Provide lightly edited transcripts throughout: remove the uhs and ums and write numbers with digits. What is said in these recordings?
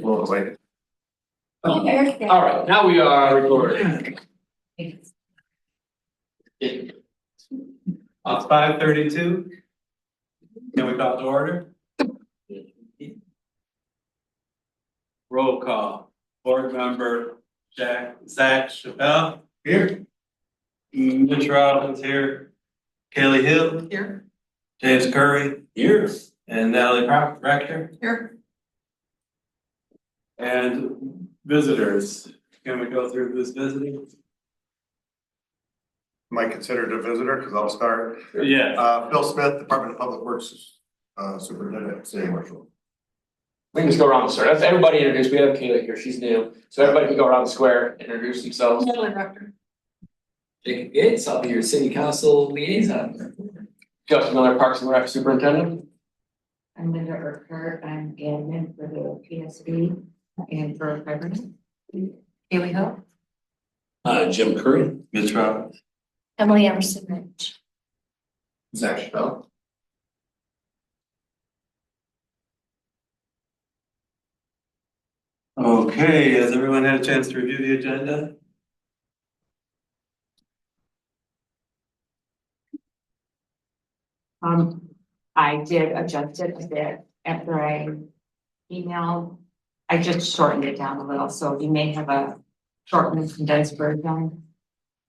Well, wait. All right, now we are recording. It's 5:32. Can we call to order? Roll call. Board member Zach Chappelle. Here. Mitch Robbins here. Kaylee Hill. Here. James Curry. Here. And Natalie Rector. Here. And visitors. Can we go through this visiting? Might consider it a visitor, because I'll start. Yeah. Phil Smith, Department of Public Works, Superintendent, City Marshal. We can just go around the square. That's everybody introduced. We have Kayla here. She's new. So everybody can go around the square, introduce themselves. Jacob Gates, I'll be your city council liaison. Justin Miller, Parks and Rec Superintendent. I'm Linda Urquhart, I'm admin for the PSB and for government. Here we go. Jim Curry. Mitch Robbins. Emily Emerson Rich. Zach Chappelle. Okay, has everyone had a chance to review the agenda? I did adjust it a bit after I emailed. I just shortened it down a little, so you may have a shortened condensed version.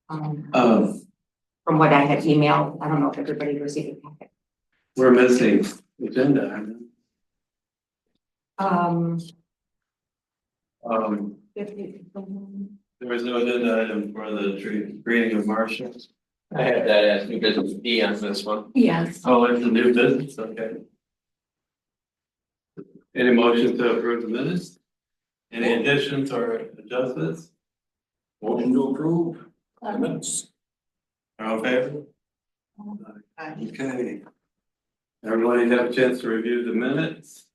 From what I had emailed, I don't know if everybody received a packet. We're missing agenda. There was no agenda item for the greeting of Marshall. I have that as new business D on this one. Yes. Oh, it's a new business, okay. Any motion to approve the minutes? Any additions or adjustments? Motion to approve. Minutes. All in favor? Okay. Everybody have a chance to review the minutes?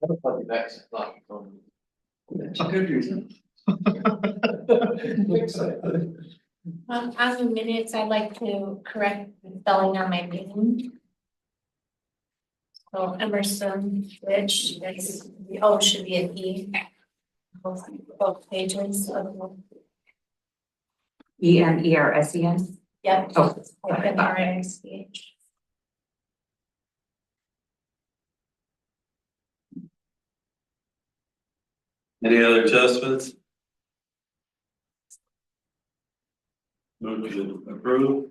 On the minutes, I'd like to correct the spelling on my name. So Emerson Rich, that's the O should be an E. Both pages of the, EMERSEN. yep, Oh, like an RISH. Any other adjustments? Move to approve.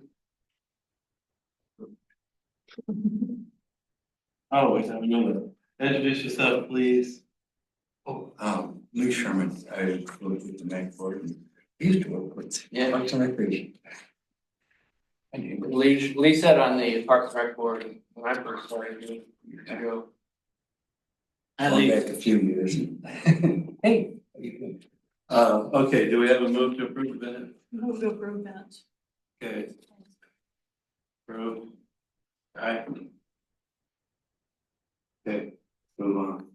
Oh, wait, I have another. Introduce yourself, please. Lee Sherman, I worked with the Mac Board and used to work with. Yeah. Parks and Recreation. Lee said on the Parks and Rec board when I first started years ago. Going back a few years. Hey. how you doing? Okay, do we have a move to approve the minutes? Move to approve that. Okay. Approve. Alright. Okay, move on.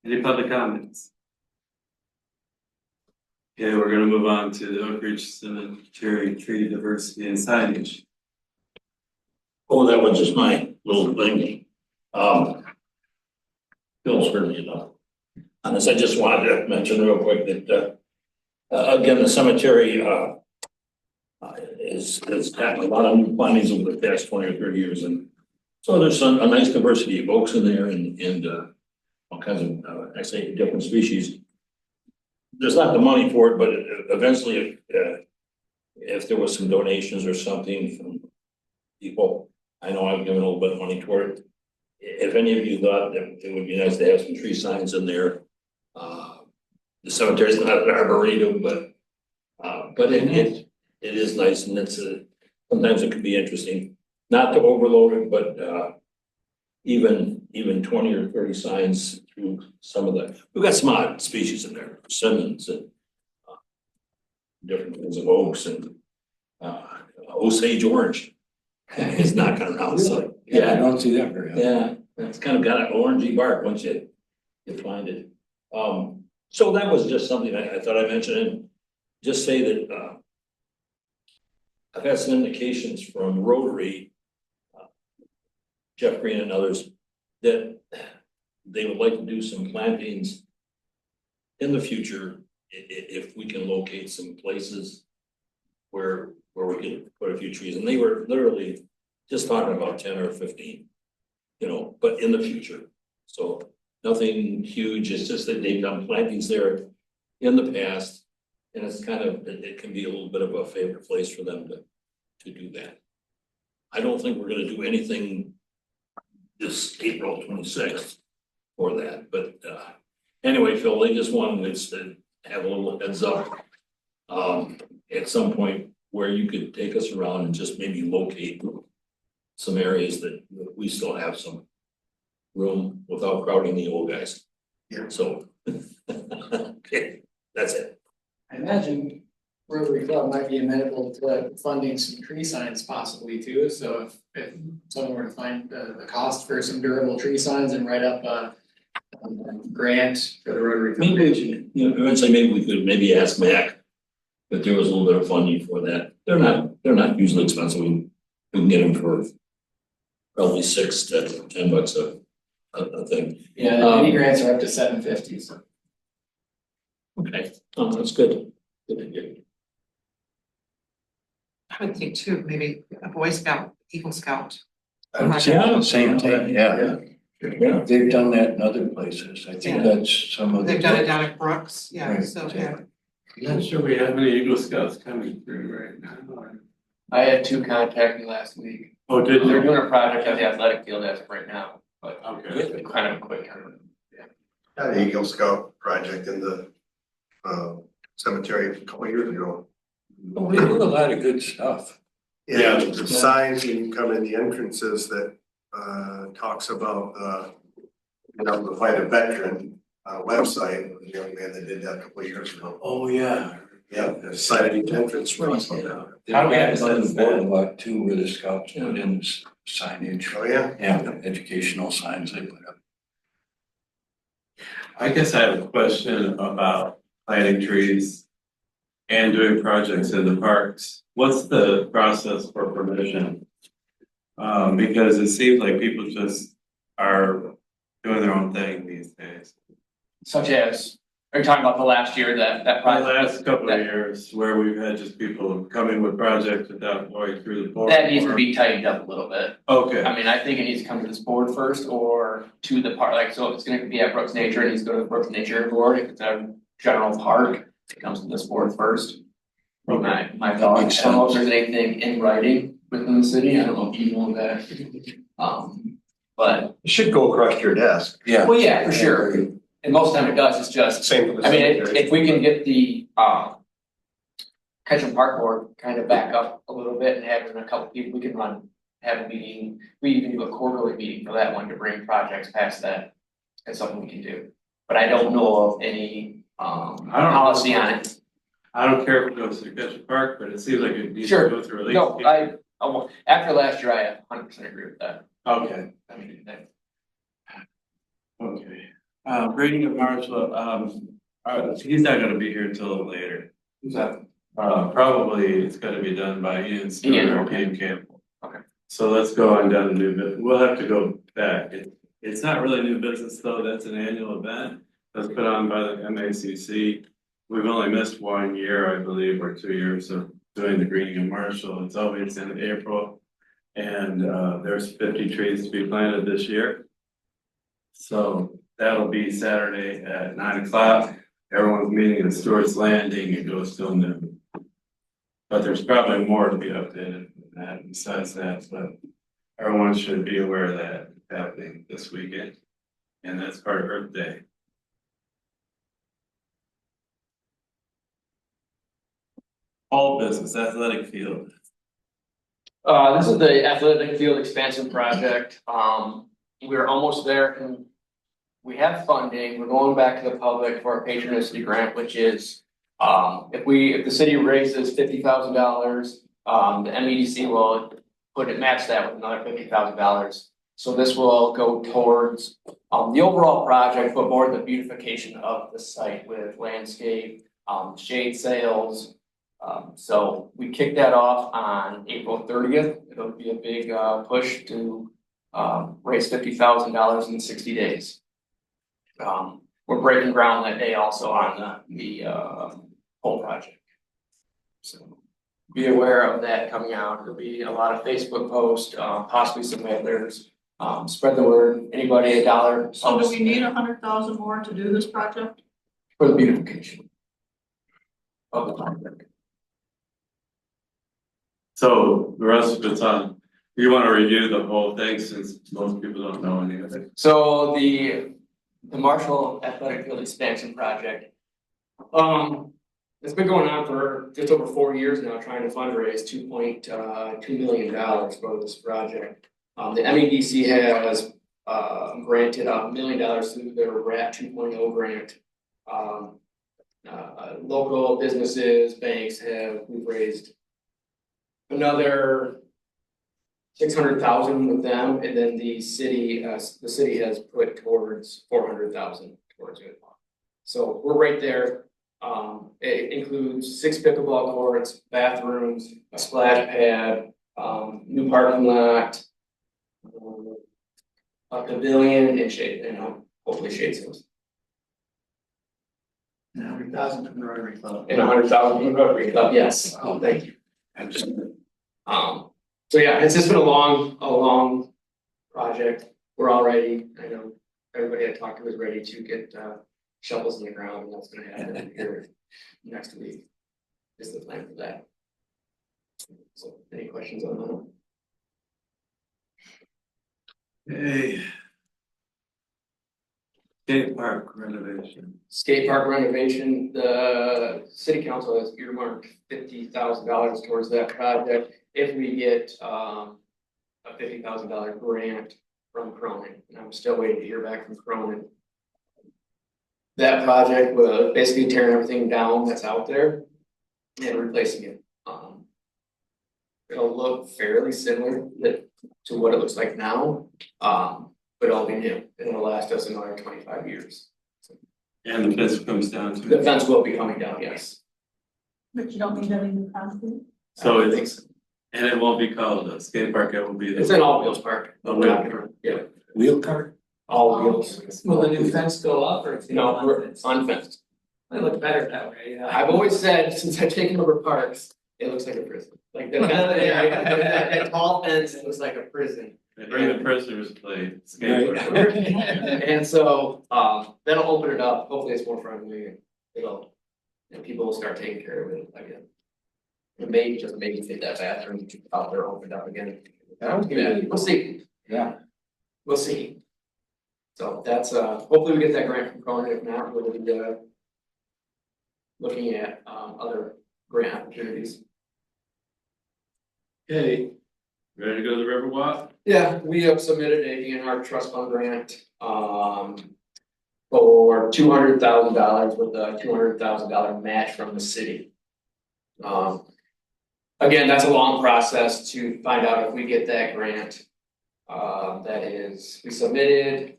Any public comments? Okay, we're gonna move on to the Oak Ridge Cemetery Tree Diversity and Signage. Oh, that was just my little thing. Bill's heard me enough. On this, I just wanted to mention real quick that, again, the cemetery, has gotten a lot of new findings over the past 20 or 30 years. And so there's a nice diversity of oaks in there and all kinds of, I say different species. There's not the money for it, but eventually if there was some donations or something from people, I know I've given a little bit of money toward it. If any of you thought that it would be nice to have some tree signs in there, the cemetery's not an arboretum, but it is nice and it's sometimes it can be interesting, not to overload it, but, even 20 or 30 signs through some of we've got some odd species in there, Simmons and different kinds of oaks and, Osage orange is knocking around, so, I yeah. don't see that very often. Yeah, it's kind of got an orangey bark once you find it. So that was just something I thought I'd mention and just say that, I've had some indications from Rotary, Jeff Green and others, that they would like to do some plantings in the future, if we can locate some places where we can put a few trees, and they were literally just talking about 10 or 15, but in the future. So nothing huge, it's just that they've done plantings there in the past, and it's kind of, it can be a little bit of a favorite place for them to do that. I don't think we're gonna do anything this April 26th for that, but anyway, Phil, they just wanted us to have a little heads up at some point where you could take us around and just maybe locate some areas that we still have some room without crowding the old guys. Yeah. So, okay, that's it. I imagine Rotary Club might be amenable to funding some tree signs possibly too, so if someone were to find the cost for some durable tree signs and write up a grant for the Rotary Club. Maybe, eventually maybe we could maybe ask Mac if there was a little bit of funding for that. They're not usually expensive. We can get them for probably $6 to $10 a thing. Yeah, any grants are up to $750, so. Okay, that's good. Good to hear. I would think too, maybe a Boy Scout, Eagle Scout. I would say the same thing, yeah. Yeah. They've done that in other places. I think Yeah. that's some of the. They've done it down at Brooks, yeah, Right, so, yeah. I'm not sure we have any Eagle Scouts coming through right now. I had 2 contact me last week. Oh, did They're you? doing a project at the athletic field as of right now, but Okay. it's kind of a quick turnaround. Had an Eagle Scout project in the cemetery a couple of years ago. Well, we do a lot of good stuff. Yeah, Yeah. the signs when you come in the entrances that talks about the Fight a Veteran website, the young man that did that a couple of years ago. Oh, yeah. Yeah, the side of each entrance. Right, yeah. How do we have on the boardwalk too, where the scouts put in signage? Oh, yeah. Yeah, educational signs they put up. I guess I have a question about planting trees and doing projects in the parks. What's the process for permission? Because it seems like people just are doing their own thing these days. Such as, are you talking about the last year that The project? last couple of years where we've had just people coming with projects without going through the board. That needs to be tightened up a little bit. Okay, I mean, I think it needs to come to this board first or to the park, like, so if it's gonna be at Brooks Nature, it needs to go to the Brooks Nature Board. If it's a general park, it comes to this board first. My thought, I don't know if there's anything in writing within the city, I don't know if you know that. But, It should go across your desk. Yeah. well, yeah, for sure, and most of the time it does, it's just, Same for the I mean, cemetery. if we can get the, Ketchum Park Board kind of back up a little bit and having a couple people, we can have a meeting. We even do a quarterly meeting for that one to bring projects past that. That's something we can do, but I don't know of any, policy on it. I don't care if it goes through Ketchum Park, but it seems like it needs to Sure. go through at least. No, after last year, I 100% agree with that. Okay, I mean, okay. Brady Marshall, he's not gonna be here until later. who's that? Probably it's gotta be done by Ian Ian, Stewart or okay. Ian Campbell. Okay. So let's go on down to new business. We'll have to go back. It's not really new business though. That's an annual event that's put on by the MACC. We've only missed 1 year, I believe, or 2 years of doing the greening of Marshall. It's always in April. And there's 50 trees to be planted this year. So that'll be Saturday at 9 o'clock. Everyone's meeting at Stewart's Landing. It goes till noon. But there's probably more to be updated than that besides that, but everyone should be aware of that happening this weekend. And that's part of Earth Day. All business, athletic field. This is the athletic field expansion project. We're almost there and we have funding. We're going back to the public for a patronicity grant, which is, if the city raises $50,000, the MEDC will match that with another $50,000. So this will go towards, the overall project, but more the beautification of the site with landscape, shade sails. So we kicked that off on April 30th. It'll be a big push to raise $50,000 in 60 days. We're breaking ground that day also on the whole project. So be aware of that coming out. There'll be a lot of Facebook posts, possibly some mailers. Spread the word. Anybody $1. So do we need 100,000 more to do this project? For the beautification of the project. So the rest of it's on, you wanna review the whole thing since most people don't know any of it. So the Marshall Athletic Field Expansion Project. It's been going on for just over 4 years now, trying to fundraise $2.2 million for this project. The MEDC has granted $1 million through their RAP 2.0 grant. Local businesses, banks we've raised another 600,000 with them, and then the city has put towards 400,000 towards it. So we're right there. It includes 6 pickleball courts, bathrooms, a splash pad, new parking lot, a pavilion, and shade, hopefully shade sails. 100,000 from Rotary Club. And 100,000 from Rotary Club, yes. Oh, thank you. So yeah, it's just been a long project. We're all ready. I know everybody I talked to is ready to get shovels in the ground, and that's gonna happen here next week. Is the plan for that. So any questions on that? Hey. Skate park renovation. Skate park renovation, the city council has earmarked $50,000 towards that project. If we get a $50,000 grant from Cronin, and I'm still waiting to hear back from Cronin. That project will basically tearing everything down that's out there and replacing it. It'll look fairly similar to what it looks like now, but it'll be new, and it'll last us another 25 years. And the fence comes down to. The fence will be coming down, yes. But you don't need any new concrete? So I think it's, so. and it won't be called a skate park, it will be. It's in All Wheels Park. A wheel. Yeah, Wheel cart? all wheels. Will the new fence go up or? No, we're unfenced. It looked better that way, yeah. I've always said, since I've taken over parks, it looks like a prison. Like that tall fence, it looks like a prison. They bring the prisoners play skate park. And so, that'll open it up, hopefully it's more friendly, and and people will start taking care of it again. And maybe, just maybe take that bathroom out there opened up again. That would be Yeah, really we'll see, Yeah. we'll see. So that's, hopefully we get that grant from Cronin, if not, we'll be, looking at, other grant opportunities. Okay, ready to go to the Riverwalk? Yeah, we have submitted a DNR trust fund grant, for $200,000 with a $200,000 match from the city. Again, that's a long process to find out if we get that grant. We submitted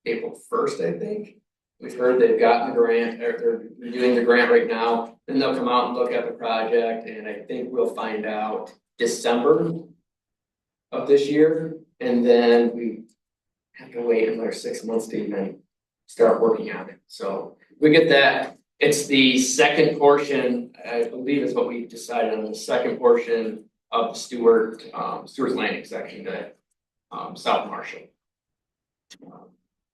April 1st, I think. We've heard they've gotten the grant, or they're doing the grant right now, then they'll come out and look at the project, and I think we'll find out December of this year, and then we have to wait another 6 months to even start working on it. So we get that. It's the second portion, I believe is what we decided on, the second portion of Stewart's Landing section at South Marshall.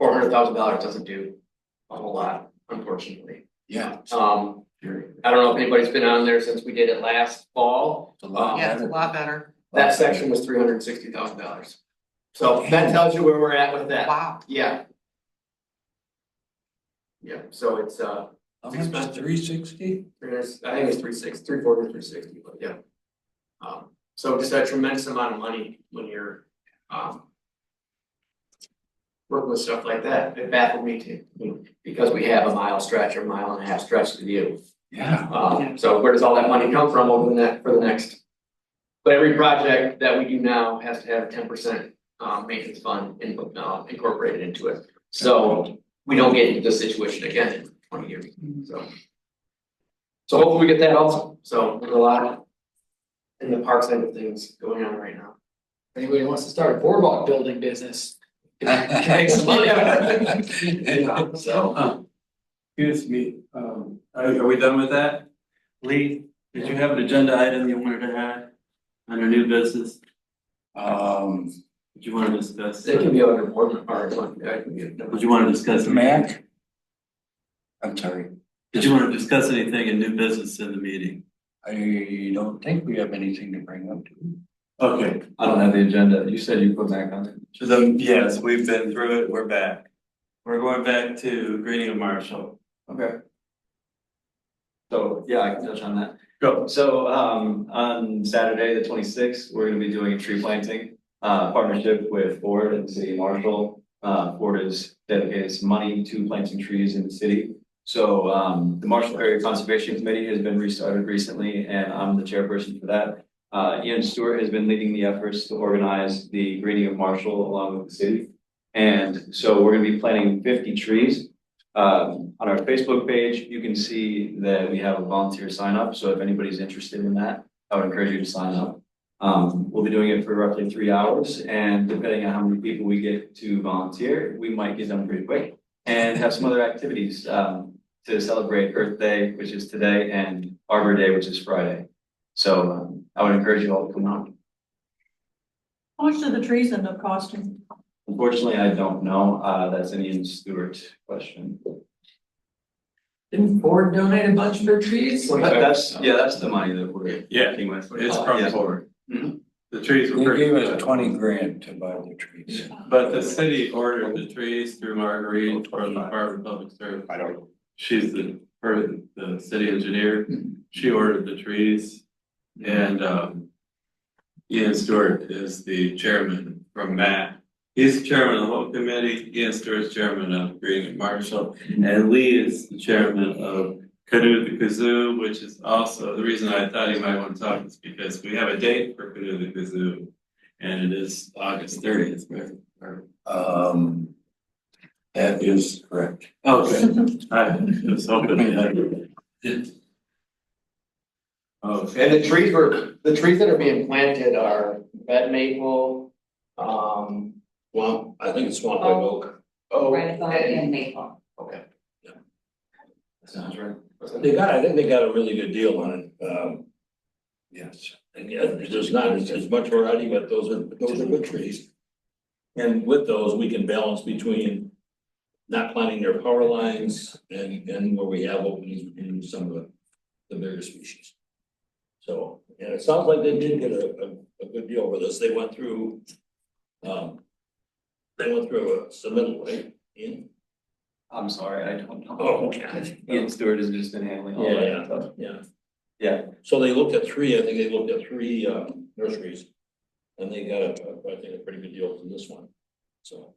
$400,000 doesn't do a whole lot, unfortunately. Yeah. I don't know if anybody's been on there since we did it last fall. It's a lot Yeah, it's a better. lot better. That section was $360,000. So that tells you where we're at with that. Wow. Yeah. Yeah, so it's, How much, 360? I think it's 340, 360, but yeah. So just a tremendous amount of money when you're, working with stuff like that. It baffled me too, because we have a mile stretch or mile and a half stretch to do. Yeah. So where does all that money come from over for the next? But every project that we do now has to have a 10% maintenance fund incorporated into it. So we don't get into this situation again in 20 years, so. So hopefully we get that also. So there's a lot in the park side of things going on right now. Anybody wants to start a boardwalk building business? Make some money. So, Excuse me, are we done with that? Lee, did you have an agenda item you wanted to add under new business? Did you want to discuss? they can be under board or that can be. Did you want to discuss? Matt? I'm sorry, Did you want to discuss anything in new business in the meeting? I don't think we have anything to bring up. Okay, I don't have the agenda. You said you put back on it. yes, we've been through it, we're back. We're going back to Greening of Marshall. Okay. So, yeah, I can touch on that. Go. So, on Saturday, the 26th, we're gonna be doing a tree planting, partnership with Ford and the City of Marshall. Ford has dedicated some money to planting trees in the city. So, the Marshall Area Conservation Committee has been restarted recently, and I'm the chairperson for that. Ian Stewart has been leading the efforts to organize the Greening of Marshall along with the city. And so we're gonna be planting 50 trees. On our Facebook page, you can see that we have a volunteer sign up. So if anybody's interested in that, I would encourage you to sign up. We'll be doing it for roughly 3 hours, and depending on how many people we get to volunteer, we might get done pretty quick and have some other activities, to celebrate Earth Day, which is today, and Arbor Day, which is Friday. So I would encourage you all to come out. How much do the trees end up costing? Unfortunately, I don't know. That's an Ian Stewart question. Didn't Ford donate a bunch of their trees? That's the money that we're Yeah, working with. it's Yeah. from Ford. Mhm. The trees They were pretty gave good. us 20 grand to buy the trees. But the city ordered the trees through Marguerite for the Department of Public Service. I don't know. She's the city engineer. She ordered the trees. And Ian Stewart is the chairman from Matt. He's the chairman of the whole committee. Ian Stewart's chairman of Greening Marshall. And Lee is the chairman of Canoe the Kazoo, which is also, the reason I thought you might want to talk is because we have a date for Canoe the Kazoo. And it is August 30th, right? That is correct. Okay, I was hoping I had it. Okay, And the trees that are being planted are red maple, Well, I think it's Swamp White Oak. Right above and maple. Okay. Sounds right. I think they got a really good deal on it. Yes, and yeah, there's not as much variety, but those are good trees. And with those, we can balance between not planting their power lines and where we have openings in some of the bigger species. So, and it sounds like they did get a good deal for this. They went through a submittal, right? Ian? I'm sorry, I don't know. Oh, okay. Ian Stewart has just been handling all that stuff. Yeah. So they looked at three nurseries. And they got I think a pretty good deal from this one, so.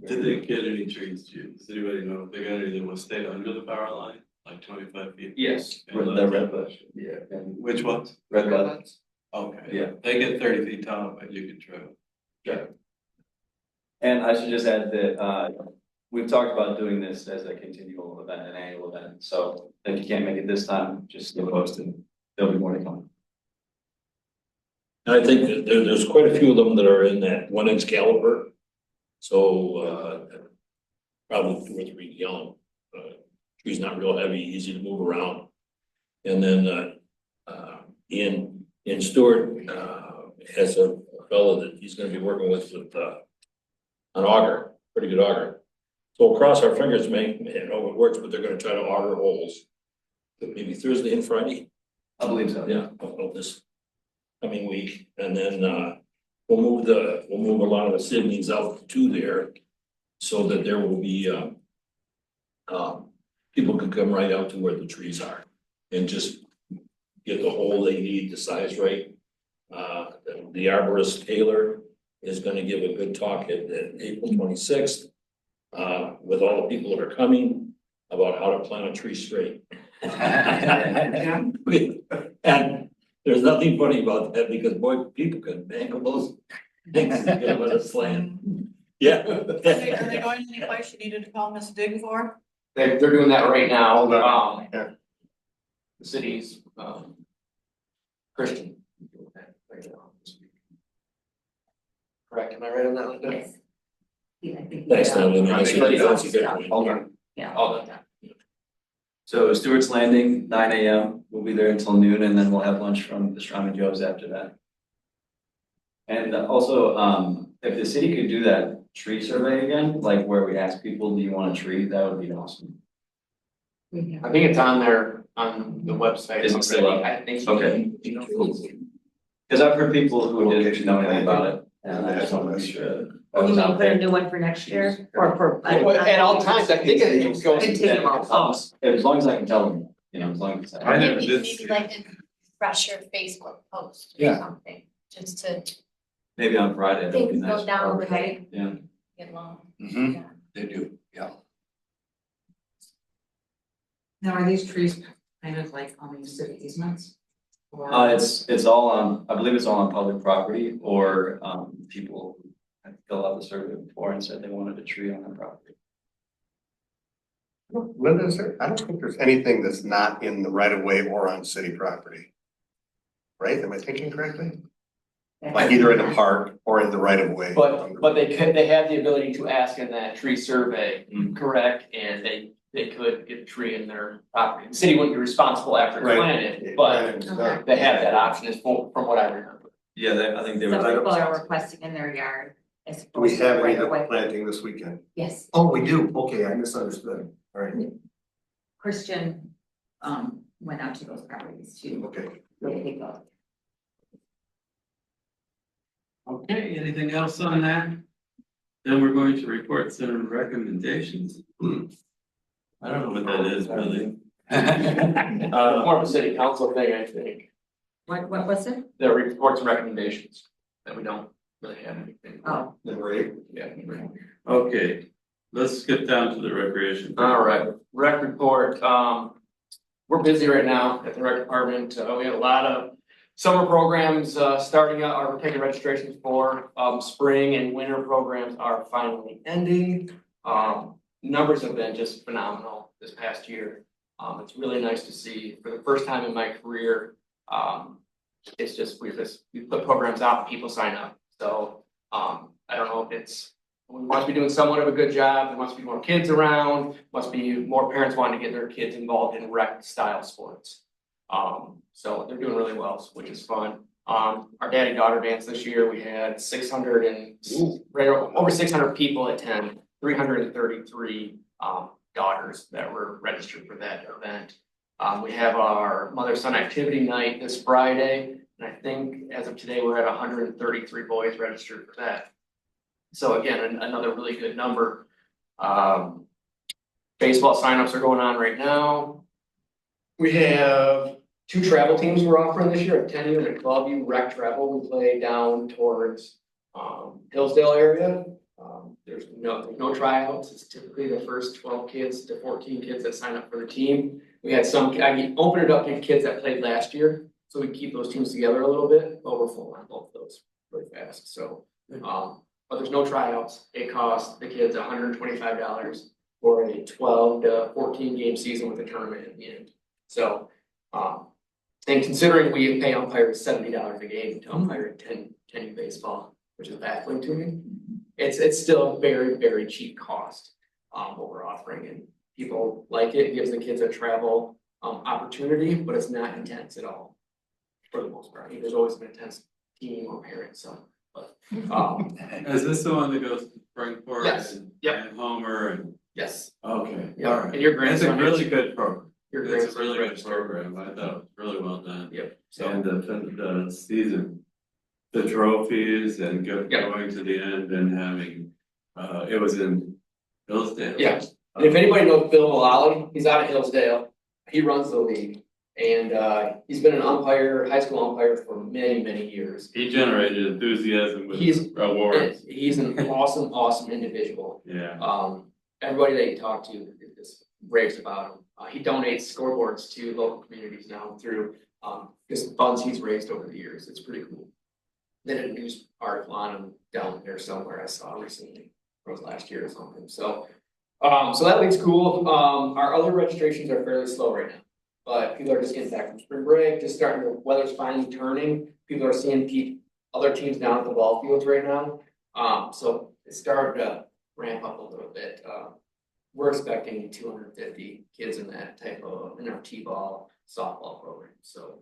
did they get any trees, does anybody know if they got any that will stay under the power line, like 25 feet? Yes. The red bush. Yeah, and which ones? Red bud. Okay. Yeah. They get 30 feet tall, but you can trim. And I should just add that, we've talked about doing this as a continual event, an annual event. So if you can't make it this time, just stay posted. There'll be more to come. And I think that there's quite a few of them that are in that 1-inch caliber. So, probably 2 or 3 gallon. Tree's not real heavy, easy to move around. And then, Ian Stewart, has a fellow that he's gonna be working with an auger, pretty good auger. So we'll cross our fingers, it works, but they're gonna try to auger holes. Maybe Thursday and Friday. I believe so. Yeah, of this. coming week, and then, we'll move a lot of the siblings out to there. So that there will be, people can come right out to where the trees are and just get the hole they need, the size right. The arborist Taylor is gonna give a good talk at April 26th. With all the people that are coming, about how to plant a tree straight. And there's nothing funny about that, because boy, people can mangle those things and get them at a slant. Yeah. Are they going any place you needed to call Miss Dig for? They're doing that right now, Hold on. Yeah. the city's, Christian. Right now. Correct, am I right on that, Linda? Yes. Yeah, I think. Thanks, Natalie. Nice. Everybody's That's a good point. Hold on. Yeah. All done. So Stewart's Landing, 9 AM, we'll be there until noon, and then we'll have lunch from the Strom and Joe's after that. And also, if the city could do that tree survey again, like where we ask people, do you want a tree, that would be awesome. I think it's on there, on the website. Is it still up? I think so. Okay. Cause I've heard people who didn't know anything about it, and I just want to make sure. Oh, you mean put a new one for next year or for? At all times, I think it goes. And take them off. As long as I can tell them, you know, as long as. I never Maybe, did maybe see like a fresher Facebook post or Yeah. something, just to Maybe on Friday, that would be things nice. go down, Okay. Yeah. get along. Mhm, Yeah. they do, yeah. Now, are these trees kind of like on these city easements? Or- It's all on, I believe it's all on public property, or, people had filled out the survey before and said they wanted a tree on their property. Linda, is there, I don't think there's anything that's not in the right of way or on city property. Right? Am I thinking correctly? Like either in a park or in the right of way. But they have the ability to ask in that tree survey, Mm. correct, and they could get a tree in their property. The city wouldn't be responsible after it's Right. planted, but they have that option, is from what I remember. Yeah, I think they Some were. people are requesting in their yard. As Do we opposed to have any right away. planting this weekend? Yes, Oh, we do. Okay, I misunderstood. All right, Christian, went out to those properties to okay. really take those. Okay, anything else on that? Then we're going to reports and recommendations. I don't know what that is really. More of a city council thing, I think, What was it? the reports and recommendations, that we don't really have anything. Oh, Number 8. Yeah. Okay, let's skip down to the recreation. All right, rec report, we're busy right now at the rec department, we have a lot of summer programs, starting out, we're taking registrations for, spring and winter programs are finally ending. Numbers have been just phenomenal this past year, it's really nice to see, for the first time in my career, it's just, we put programs out, and people sign up, so, I don't know if it's, we must be doing somewhat of a good job, there must be more kids around, must be more parents wanting to get their kids involved in rec style sports. So they're doing really well, which is fun. Our daddy-daughter dance this year, we had over 600 people attend, 333 daughters that were registered for that event. We have our mother-son activity night this Friday, and I think as of today, we're at 133 boys registered for that. So again, another really good number. Baseball signups are going on right now. We have 2 travel teams we're offering this year, a 10U and a 12U rec travel. We play down towards Hillsdale area. There's no tryouts. It's typically the first 12 kids to 14 kids that sign up for the team. We had I opened it up to kids that played last year, so we keep those teams together a little bit, but we're full on both of those really fast. So, but there's no tryouts. It costs the kids $125 for a 12 to 14 game season with a tournament at the end. So, and considering we pay umpires $70 a game to umpire 10 baseball, which is baffling to me, it's still a very, very cheap cost, what we're offering, and people like it. It gives the kids a travel opportunity, but it's not intense at all, for the most part. I mean, there's always an intense team or parent, so, but, Is this the one that goes to Springport? Yes. and- Yep. And Homer and, yes. okay, Yeah. all right. And your It's a grandson, really good program. your It's grandson's a really good registered. program, I thought, it was really well done. Yep, so, And the season, the trophies and Yep. going to the end and having, it was in Hillsdale. yeah. And if anybody knows Bill Mullally, he's out of Hillsdale. He runs the league. And he's been an umpire, high school umpire for many, many years. He generated enthusiasm with He's- awards, And he's an awesome, awesome individual. yeah. Everybody that you talk to just raves about him. He donates scoreboards to local communities now through just funds he's raised over the years. It's pretty cool. They did a news article on him down there somewhere I saw recently, or it was last year or something, so. So that league's cool. Our other registrations are fairly slow right now. But people are just getting back from spring break, just starting, the weather's finally turning. People are seeing other teams down at the ball fields right now. So it's starting to ramp up a little bit. We're expecting 250 kids in that type of, in our T-ball softball program, so.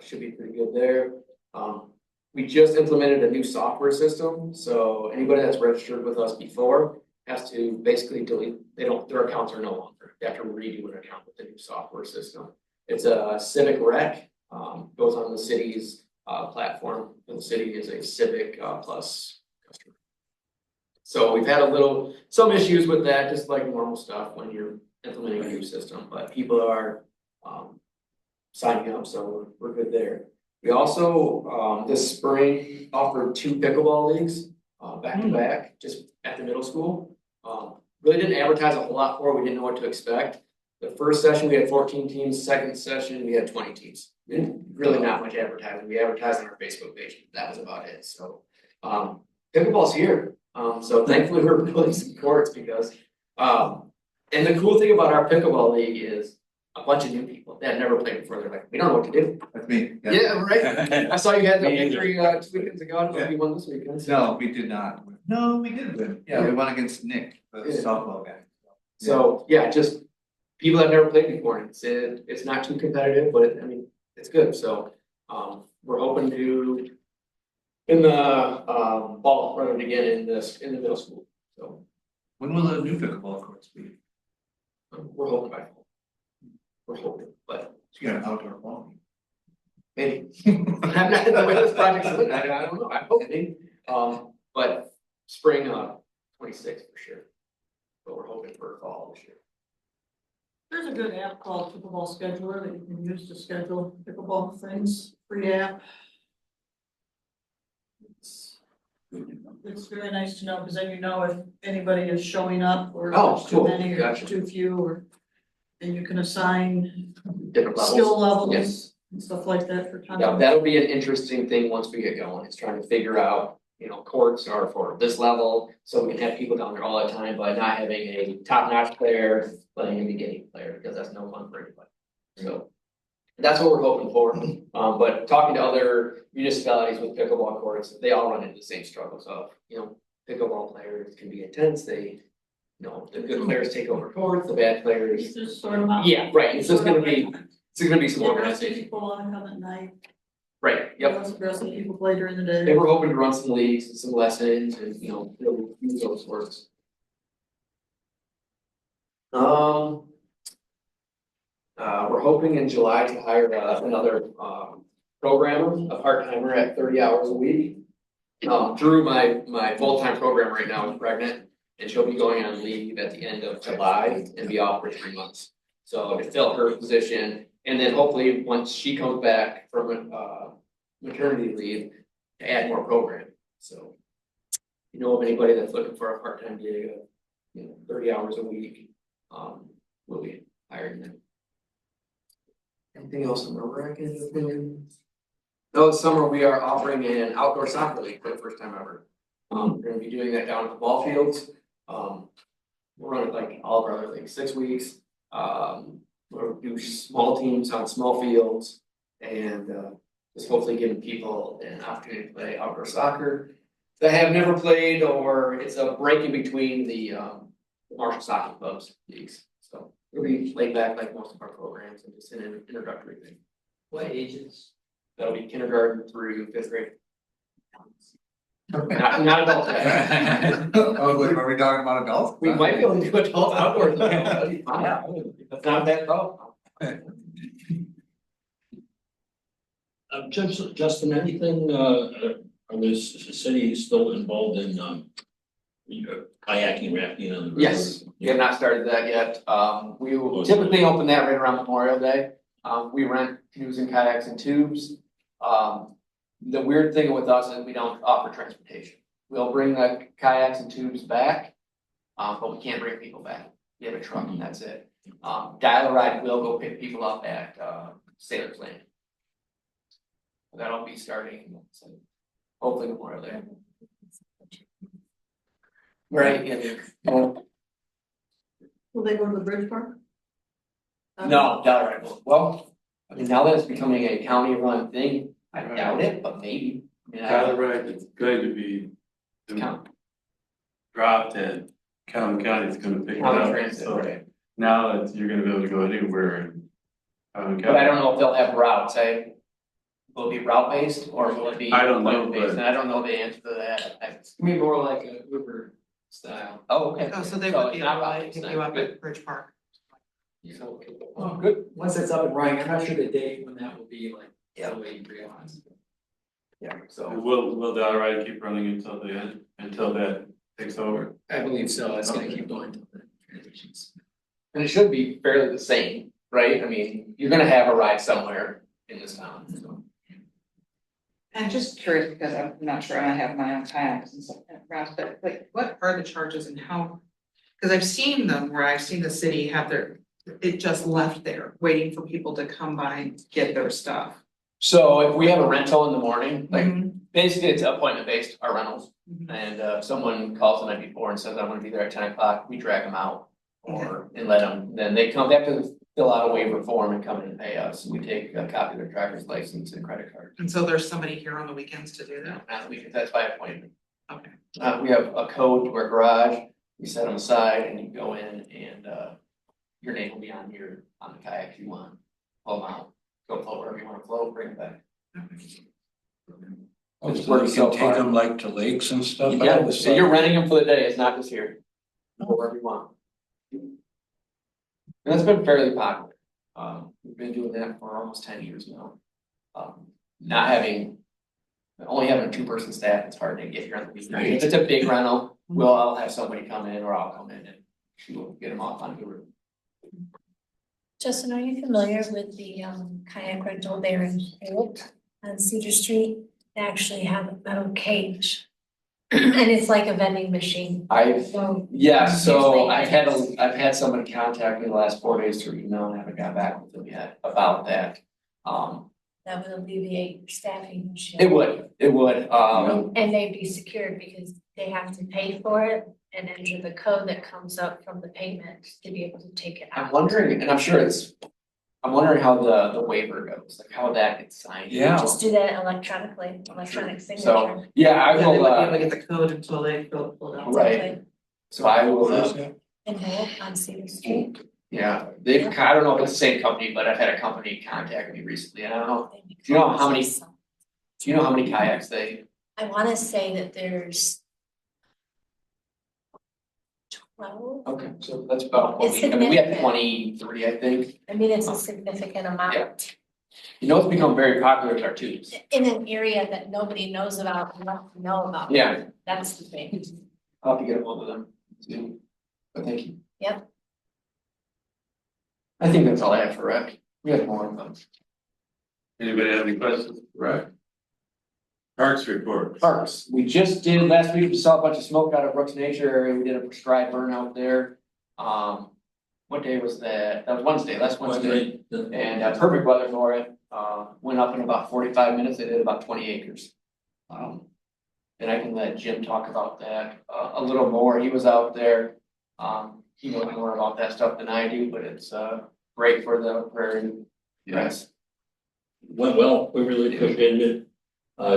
Should be pretty good there. We just implemented a new software system, so anybody that's registered with us before has to basically delete, their accounts are no longer, they have to redo an account with the new software system. It's a Civic Rec, goes on the city's platform, and the city is a Civic Plus customer. So we've had some issues with that, just like normal stuff when you're implementing a new system, but people are signing up, so we're good there. We also, this spring, offered 2 pickleball leagues, back to back, just at the middle school. Really didn't advertise a whole lot for it, we didn't know what to expect. The first session, we had 14 teams, second session, we had 20 teams. Really not much advertising, we advertised on our Facebook page, that was about it, so. Pickleball's here, so thankfully we're building some courts because, and the cool thing about our pickleball league is a bunch of new people that had never played before, they're like, we don't know what to do. That's me. Yeah, right, I saw you had that Me either. victory 2 weekends ago, I don't know if you won this weekend. No, we did not. No, we did win. Yeah, we won against Nick, the Yeah. softball guy. So, yeah, just people that never played before, and it's not too competitive, but it's good, so, we're hoping to in the, fall, run it again in the middle school, so, When will the new pickleball courts be? we're hoping by fall. We're hoping, but You got an outdoor ball. maybe. I'm not, the way this project's looking, I don't know, I'm hoping, but spring, 26 for sure. But we're hoping for fall this year. There's a good app called Pickleball Scheduler that you can use to schedule pickleball things, free app. It's very nice to know, because then you know if anybody is showing up or if Oh, there's too cool. many or Gotcha. too few, or. And you can assign Different levels. skill levels Yes. and stuff like that for time. Yeah, that'll be an interesting thing once we get going, is trying to figure out, courts are for this level, so we can have people down there all the time, but not having a top-notch player, letting a beginning player, because that's no fun for anybody. So, that's what we're hoping for, but talking to other municipalities with pickleball courts, they all run into the same struggles of, pickleball players can be intense, the good players take over courts, the bad players. It's just sort of out. Yeah, right, it's just gonna be some Interesting organization, people want to come at night. right, yep. Less aggressive people play during the day. They were hoping to run some leagues and some lessons and, really use those sorts. We're hoping in July to hire another programmer, a part-timer at 30 hours a week. Drew, my full-time programmer right now is pregnant, and she'll be going on leave at the end of July and be off for 3 months. So to fill her position, and then hopefully once she comes back from maternity leave, to add more programming, so. If you know of anybody that's looking for a part-time gig, 30 hours a week, we'll be hiring them. Anything else on our opinion? No, this summer we are offering an outdoor soccer league for the first time ever. We're gonna be doing that down at the ball fields. We're running like all of our other things, 6 weeks. We'll do small teams on small fields and just hopefully giving people an opportunity to play outdoor soccer that have never played, or it's a break in between the Marshall Soccer Club's leagues. So it'll be laid back like most of our programs and just an introductory thing. What ages? That'll be kindergarten through 5th grade. Not adult day. Oh, wait, are we talking about adults? We might be able to do adult outdoors, that'd be fine. That's not that problem. Justin, anything, are the city still involved in, kayaking, rafting on the river? Yes, we have not started that yet. We will typically open that right around Memorial Day. We rent canoes and kayaks and tubes. The weird thing with us is we don't offer transportation. We'll bring the kayaks and tubes back, but we can't bring people back. We have a truck and that's it. Dial a Ride will go pick people up at, Sailor's Land. That'll be starting, so hopefully Memorial Day. Right, yeah. Will they go to the bridge park? No, Dial a Ride will. Well, I mean, now that it's becoming a county-run thing, I doubt it, but maybe. I mean, I Tyler, don't- right, it's going to be Count- dropped at Calhoun County, it's gonna pick it County up, transit, so right. now that you're gonna be able to go anywhere in Calhoun But I County. don't know if they'll have routes, will it be route based or will it be? I don't know, appointment based? but- And I don't know the answer to that. It's gonna be more like a Uber style. Oh, okay. Oh, so they So would it's be not able route to based, pick then. you up Good. at Bridge Park. So, Oh, good. Once it's up and running, I'm not sure the date when that will be like, Yeah. the way you realize. yeah, so. Will the ride keep running until the end, until that takes over? I believe so, it's gonna Okay. keep going until the transitions. And it should be fairly the same, right? I mean, you're gonna have a ride somewhere in this town, so. And just curious, because I'm not sure, and I have my own kayaks and stuff, but like, what are the charges and how? Because I've seen them where I've seen the city have it just left there, waiting for people to come by and get their stuff. So if we have a rental in the morning, like Mhm. basically it's appointment based, our rentals. Mhm. And if someone calls the night before and says, I'm gonna be there at 10 o'clock, we drag them out. Or, and let them, then they have to fill out a waiver form and come in and pay us. We take a copy of their driver's license and credit card. And so there's somebody here on the weekends to do that? Not we can, that's by appointment. Okay. We have a code to our garage, we set them aside and you go in and, your name will be on here, on the kayak if you want. Pull them out, go float wherever you wanna float, bring it back. Oh, It's so you worked so can far. take them like to lakes and stuff? Yeah, so you're renting them for the day, it's not just here, go wherever you want. And that's been fairly popular, we've been doing that for almost 10 years now. Not having, only having a 2-person staff, it's hard to get here on the weekend. If it's a big rental, I'll have somebody come in or I'll come in and we'll get them off on the roof. Justin, are you familiar with the kayak rental there in Holt on Cedar Street? They actually have a metal cage. And it's like a vending machine, so. Yeah, so Usually- I've had somebody contact me the last 4 days through email and haven't got back with them yet about that. That would alleviate your staffing issue. It would, And they'd be secured because they have to pay for it and enter the code that comes up from the payment to be able to take it I'm out. wondering, and I'm wondering how the waiver goes, like how that gets signed. Yeah. Just do that electronically, electronic So, signature. yeah, I Yeah, they will, wouldn't be able to get the code until they fill it out. right. So I will, In Holt on Cedar Street. yeah, I don't know if it's the same company, but I've had a company contact me recently, and I don't know, do you know how many kayaks they? I wanna say that there's 12. Okay, so that's about what It's we have significant. 23, I think. I mean, it's a significant amount You know, it's become very popular is our tubes. in an area that nobody knows about, enough to know about. Yeah. That's the thing. I'll have to get a hold of them, soon. But thank you. Yep. I think that's all I have for rec, we have more of them. Anybody have any questions? Right. Parks report. Parks, we just did, last week, we saw a bunch of smoke out of Brooks Nature area, we did a prescribed burn out there. What day was that? That was Wednesday, last Wednesday, and perfect weather for it, went up in about 45 minutes, they did about 20 acres. And I can let Jim talk about that a little more, he was out there. He knows more about that stuff than I do, but it's great for the prairie grass. Went well, we really appreciated it.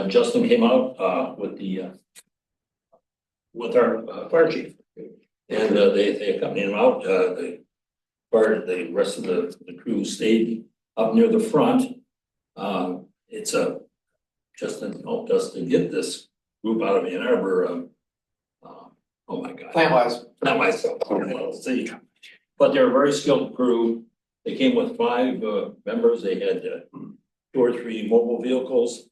Justin came out, with our fire chief. And they accompanied him out, the rest of the crew stayed up near the front. Justin helped us to get this group out of Ann Arbor, oh my God. Plant wise, Not myself, let's see. But they're a very skilled crew. They came with 5 members. They had 2 or 3 mobile vehicles.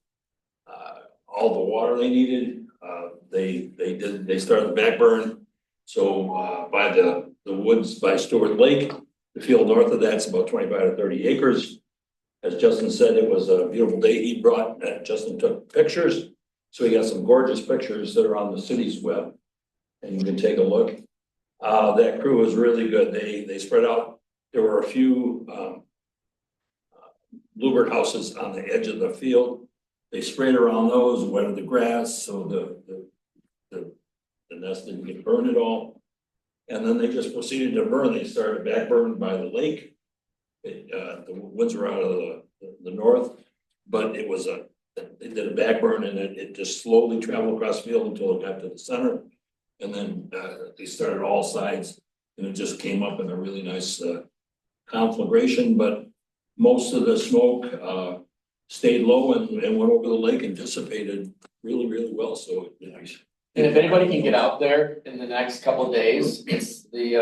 All the water they needed. They started the back burn. So by the woods by Stewart Lake, the field north of that's about 25 to 30 acres. As Justin said, it was a beautiful day. He brought, Justin took pictures. So he got some gorgeous pictures that are on the city's web. And you can take a look. That crew was really good. They spread out. There were a few bluebird houses on the edge of the field. They sprayed around those, wetted the grass, so the nest didn't get burned at all. And then they just proceeded to burn. They started back burn by the lake. The winds were out of the north, but it was they did a back burn and it just slowly traveled across the field until it got to the center. And then they started all sides and it just came up in a really nice conflagration, but most of the smoke stayed low and went over the lake and dissipated really well. So and if anybody can get out there in the next couple of days, it's the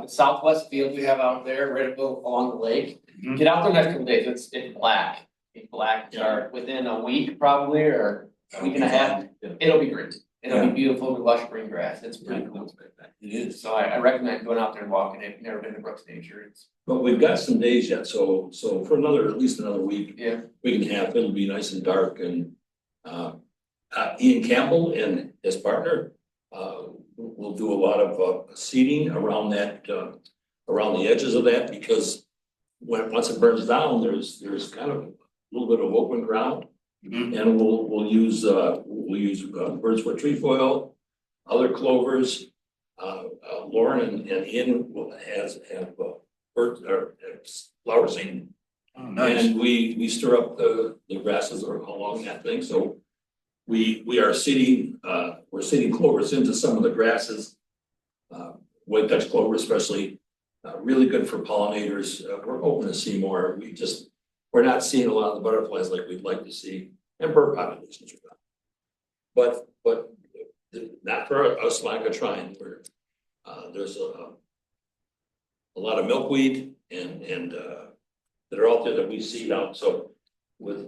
southwest field we have out there, right along the lake. Get out there next couple of days, it's black. It's black, or within a week probably, or a week and a half, it'll be great. It'll be beautiful with lush green grass, it's pretty cool. it is. So I recommend going out there and walking if you've never been to Brooks Nature, But we've got some days yet, so for at least another week, yeah. week and a half, it'll be nice and dark. And Ian Campbell and his partner will do a lot of seeding around that, around the edges of that, because once it burns down, there's kind of a little bit of open ground. And we'll use birdsfoot trefoil, other clovers. Lauren and Ian will have flower seeding. Oh, nice. And we stir up the grasses along that thing, so we are seeding, we're seeding clovers into some of the grasses. White Dutch clover especially, really good for pollinators. We're hoping to see more. We're not seeing a lot of the butterflies like we'd like to see, and bird populations are gone. But not for us lack of trying. There's a lot of milkweed and that are out there that we seed out. So with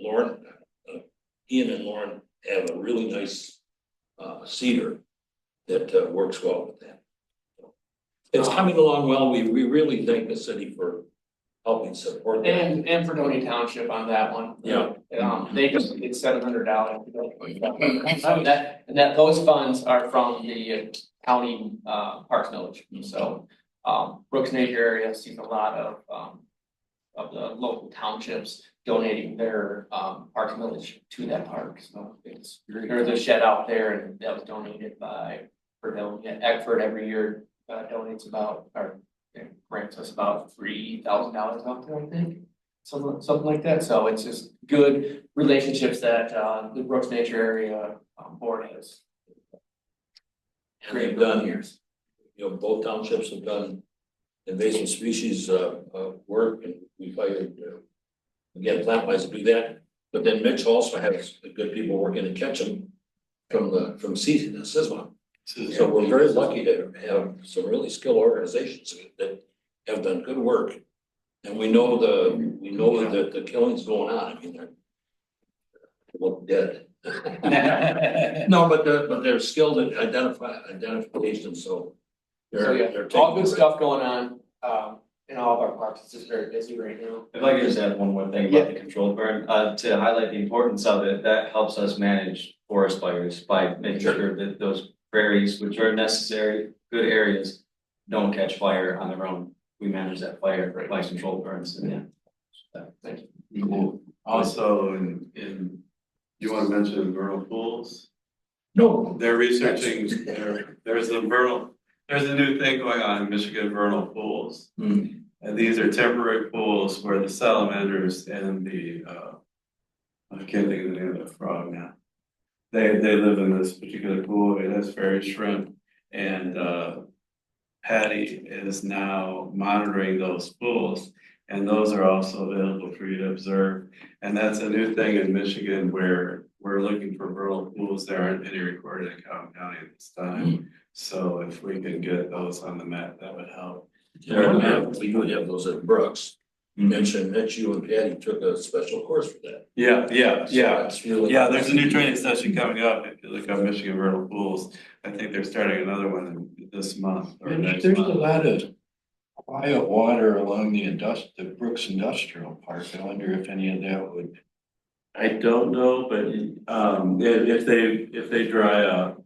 Lauren, Ian and Lauren have a really nice cedar that works well with that. So it's coming along well. We really thank the city for helping support that. And for Donny Township on that one. Yeah. They just did $700. And those funds are from the county parks millage. So Brooks Nature area sees a lot of the local townships donating their parks millage to that park. So there's a shed out there and that was donated by Fredonia. Eckford every year donates grants us about $3,000 out there, I think, something like that. So it's just good relationships that the Brooks Nature area board has. And they've done years. Both townships have done invasive species work, and we've hired again plant-wise to do that. But then Mitch also has good people working in Ketchum from SISMA. So we're very lucky to have some really skilled organizations that have done good work. And we know that the killing's going on. I mean, they look dead. No, but they're skilled at identification, so they're all good stuff going on in all of our parks. It's just very busy right now. If I could just add one more thing about the controlled burn, to highlight the importance of it, that helps us manage forest fires by making sure that those prairies, which are necessary, good areas, don't catch fire on their own. We manage that fire by controlled burns. And thank you. Cool. Also, you want to mention vernal pools? No. They're researching, there's a new thing going on in Michigan, vernal pools. And these are temporary pools where the salamanders and I can't think of the name of the frog now. They live in this particular pool. It has fairy shrimp, and Patty is now monitoring those pools And those are also available for you to observe. And that's a new thing in Michigan where we're looking for vernal pools. There aren't any recorded in Calhoun County at this time. So if we can get those on the map, that would help. We do have those at Brooks. You mentioned that you and Patty took a special course for that. Yeah, yeah, So yeah. that's really. Yeah, there's a new training session coming up. If you look up Michigan Vernal Pools, I think they're starting another one this month or next There's a month. lot of quiet water along the Brooks Industrial Park. I wonder if any of that would. I don't know, but if they dry up,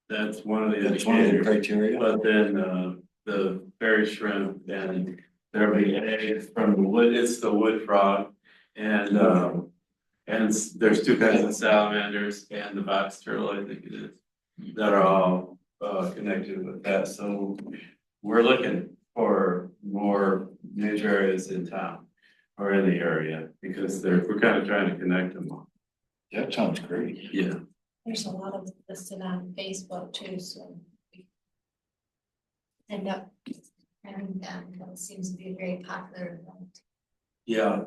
that's one of the That's one of the indicators. criteria. But then the berry shrimp and there'll be eggs from the wood, it's the wood frog. And there's two kinds of salamanders and the box turtle, I think it is, that are all connected with that. So we're looking for more major areas in town or in the area because we're kind of trying to connect them all. That sounds great. Yeah. There's a lot of listed on Facebook too, so. We end up, and that seems to be a very popular event. Yeah,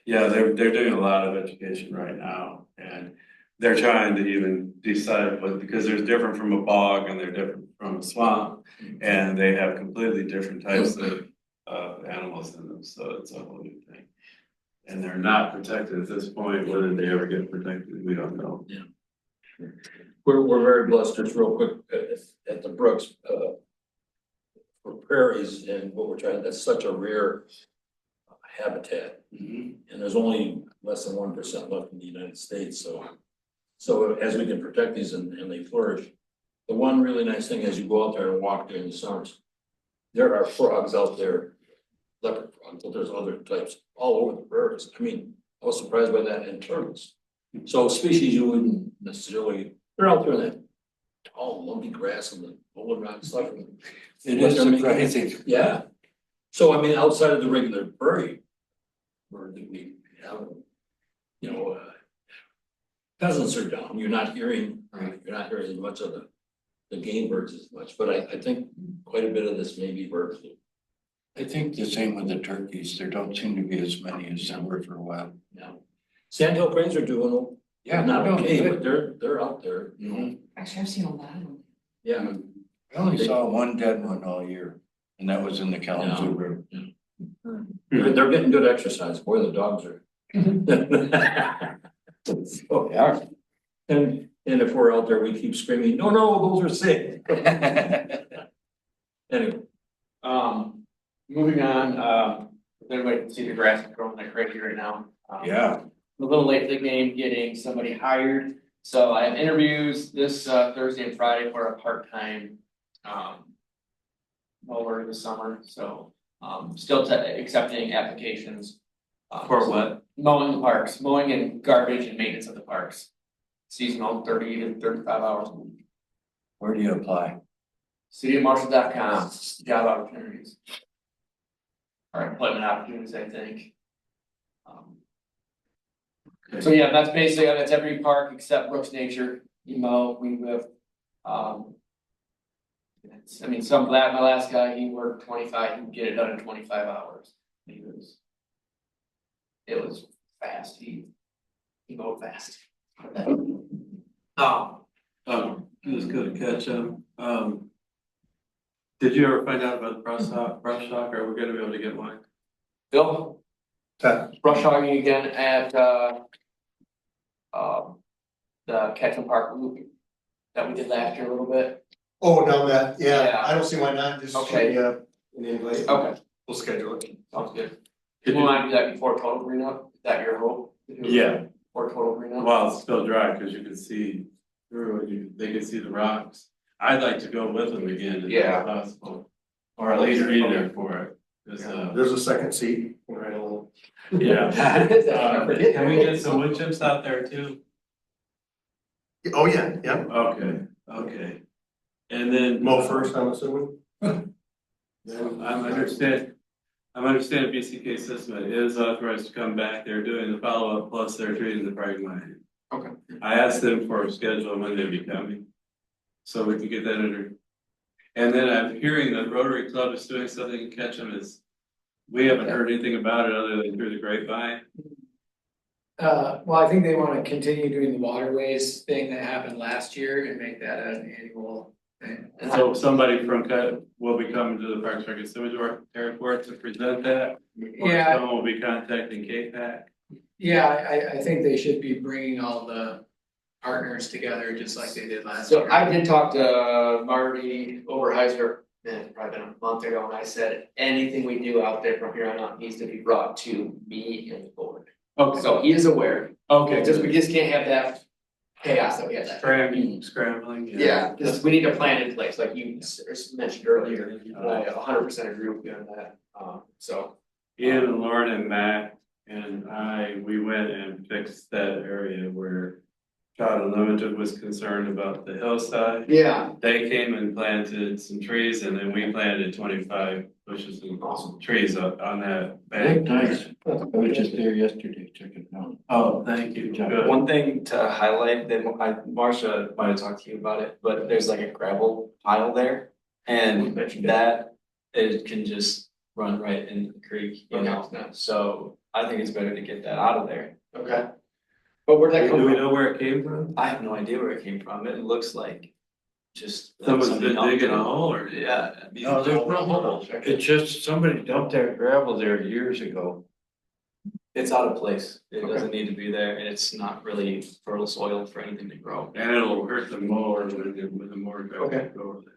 they're doing a lot of education right now and they're trying to even decide what, because there's different from a bog and they're different from a swamp. And they have completely different types of animals in them, so it's a whole new thing. And they're not protected at this point, whether they ever get protected, we don't know. We're very blessed, just real quick, at the Brooks, for prairies and what we're trying, that's such a rare habitat. And there's only less than 1% left in the United States, so as we can protect these and they flourish. The one really nice thing as you go out there and walk during the summers, there are frogs out there, leopard frogs, but there's other types all over the prairies. I mean, I was surprised by that, and turtles. So species you wouldn't necessarily, they're out there in that tall lumpy grass and the rolling around stuff. It is surprising. Yeah. So I mean, outside of the regular prairie, where we have, you know, pheasants are down, you're not hearing as much of the game birds as much, but I think quite a bit of this may be bird flu. I think the same with the turkeys. There don't seem to be as many as there were for a while. Yeah. Sandhill cranes are doing, Yeah, not they're doing okay, good. but they're out there, you know. Mhm. Actually, I've seen a lot of them. Yeah. I only saw one dead one all year, and that was in the Kalamazoo River. They're getting good exercise, boy, the dogs are. So, Yeah. and if we're out there, we keep screaming, no, those are sick. Anyway, Moving on, everybody can see the grass growing like crazy right now. Yeah. I'm a little late to the game getting somebody hired, so I have interviews this Thursday and Friday for a part-time mower this summer, so still accepting applications. For what? Mowing the parks, mowing and garbage and maintenance of the parks. Seasonal, 30 to 35 hours a week. Where do you apply? cityofmarshall.com, job opportunities. Or employment opportunities, I think. So yeah, that's basically, that's every park except Brooks Nature, we live. I mean, some of that, my last guy, he worked 25, he could get it done in 25 hours. It was fast, he mowed fast. It was good to catch up. Did you ever find out about the brush hog? Are we gonna be able to get one? Bill, brush hogging again at the Ketchum Park loop that we did last year a little bit. Oh, down that, Yeah. yeah, I don't see why not, just Okay. an invite. Okay, We'll schedule it. sounds good. Do you want to do that before total cleanup? Is that your hope? To do it Yeah, Before total cleanup? while it's still dry, cause you can see through it, they can see the rocks. I'd like to go with them again if Yeah. possible, or at least be there for it. 'Cause, There's a second seat, right along. yeah. Can we get some wood chips out there too? Oh, yeah, yeah, Okay. And then. mow first, I'm assuming. I'm understanding BCK system is authorized to come back, they're doing the follow-up, plus they're treating the parking lot. Okay. I asked them for a schedule when they'd be coming, so we can get that under. And then I'm hearing that Rotary Club is doing something in Ketchum is We haven't heard anything about it other than through the grapevine. Well, I think they wanna continue doing the waterways thing that happened last year and make that an annual thing. So somebody from Cut will be coming to the Parks Rec and Cemetery Airport to present that. Or Yeah, someone will be contacting K-PAC. yeah, I think they should be bringing all the partners together just like they did last So year. I did talk to Marty Oberheiser, probably been a month ago, and I said, anything we do out there from here on out needs to be brought to me and the board. Okay, So he is aware, okay, we just can't have that chaos that we had that. Scrambling. Yeah, just we need a plan in place, like you mentioned earlier, and I 100% agree with you on that, so. Ian and Lauren and Matt and we went and fixed that area where Child Unlimited was concerned about the hillside. Yeah. They came and planted some trees and then we planted 25 bushes and trees up on that bank. Nice. I was just there yesterday, checking it out. Oh, thank you. Good. One thing to highlight that Marcia might have talked to you about it, but there's like a gravel pile there. And that it can just run right into the creek, you know, so I think it's better to get that out of there. Okay. But where'd that come Do we from? know where it came from? I have no idea where it came from, it looks like just. Someone's somebody been dumped digging it. a hole or? Yeah. I mean, No, there's no hole. It's just somebody dumped that gravel there years ago. It's out of place, it Okay. doesn't need to be there, and it's not really fertile soil for anything to grow. And it'll hurt the mower when the mower goes Okay. over there.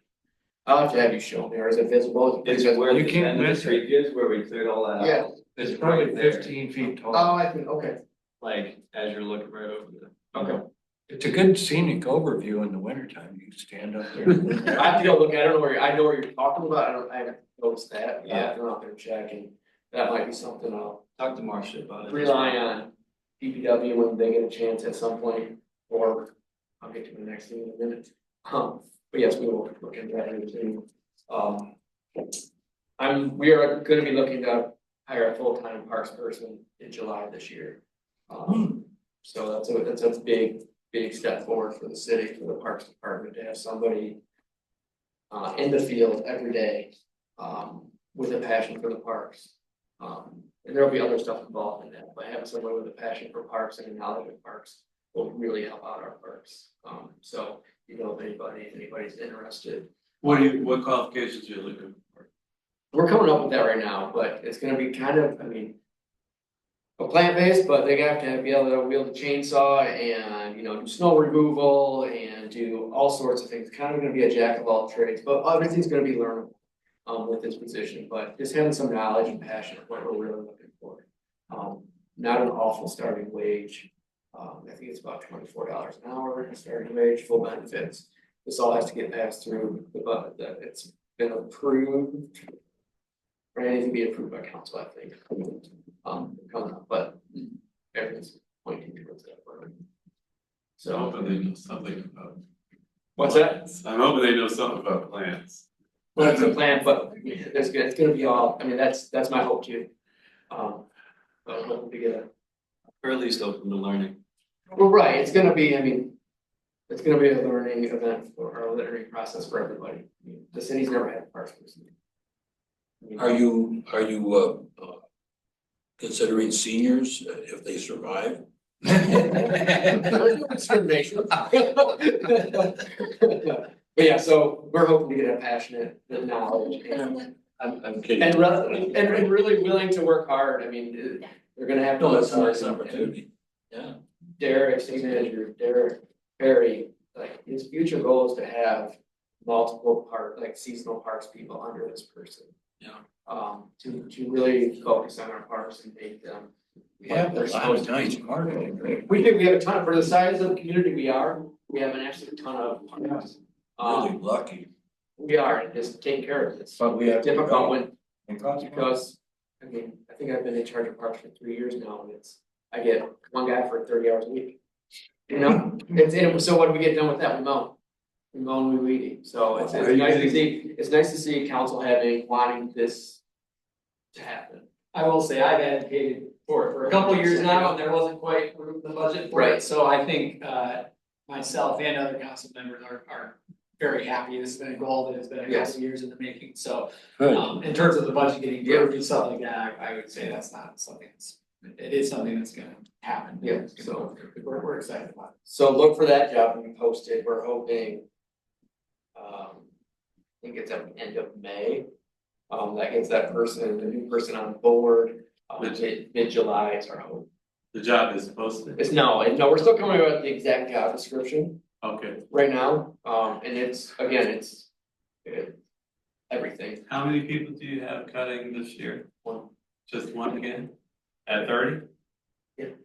I'll have to have you show me, or is it visible? It's where You the can't end of miss the creek is, where we cleared all that out. Yeah. It's probably Right there. 15 feet tall. Oh, I think, okay, Like, as you're looking right over the. okay. It's a good scenic overview in the wintertime. You can stand up there. I have to go look, I don't know where, I know where you're talking about, I haven't noticed that, Yeah. I'm out there checking. That might be something I'll Talk to Marcia about it. rely on DPW when they get a chance at some point, or I'll get to the next thing in a minute. But yes, we will look into that too. We are gonna be looking to hire a full-time parks person in July this year. So that's a big step forward for the city, for the Parks Department, to have somebody in the field every day, with a passion for the parks. And there'll be other stuff involved in that, but having someone with a passion for parks and a knowledge of parks will really help out our parks. So, you know, if anybody's interested. What qualifications are you looking for? We're coming up with that right now, but it's gonna be kind of, I mean, a plant-based, but they have to be able to wield a chainsaw and, you know, do snow removal and do all sorts of things. Kind of gonna be a jack of all trades, but everything's gonna be learnable with this position, but just having some knowledge and passion of what we're really looking for. Not an awful starting wage. I think it's about $24 an hour, starting wage, full benefits. This all has to get passed through the budget, that it's been approved. Ready to be approved by council, I think. Coming up, but everything's pointing towards that. So I'm hoping they know something about. What's that? I'm hoping they know something about plants. Well, that's the plan, but it's gonna be all, I mean, that's my hope too. But I'm hoping to get a. Or at least open to learning. Well, right, it's gonna be, I mean, it's gonna be a learning event or a learning process for everybody. I mean, the city's never had a parks person. Are you considering seniors if they survive? Discrimination. But yeah, so we're hoping to get a passionate, with knowledge and I'm kidding. and really willing to work hard. I mean, they're gonna have to. No, that's a work nice hard. opportunity. Yeah. Derek, city manager, Derek Perry, like his future goal is to have multiple seasonal parks people under this person. Yeah. To really focus on our parks and make them. We have a lot of nice marketing. We have a ton, for the size of the community we are, we have an absolute ton of parks. Really lucky. We are, and just taking care of this. But we have to Difficult go. when, It costs money. because, I mean, I think I've been in charge of parks for 3 years now, and I get one guy for 30 hours a week. You know, so what do we get done with that? We mow. We mow and we weed eat, so it's nice to see council wanting this to happen. I will say I've advocated for it for a couple years now, and there wasn't quite the budget for Right. it, so I think myself and other council members are very happy. This has been a goal that has been a Yes. couple years in the making, so. Good. In terms of the budget getting approved and stuff like that, I would say that's not something it is something that's gonna happen. Yeah, It's gonna go through. We're excited about it. So look for that job to be posted, we're hoping. I think it's at the end of May. That gets that person, the new person on board, mid-July is our hope. The job is posted. No, we're still coming up with the exact job description Okay, right now, and it's, again, it's. Everything. how many people do you have cutting this year? One. Just one again? At 30? Yeah. Okay.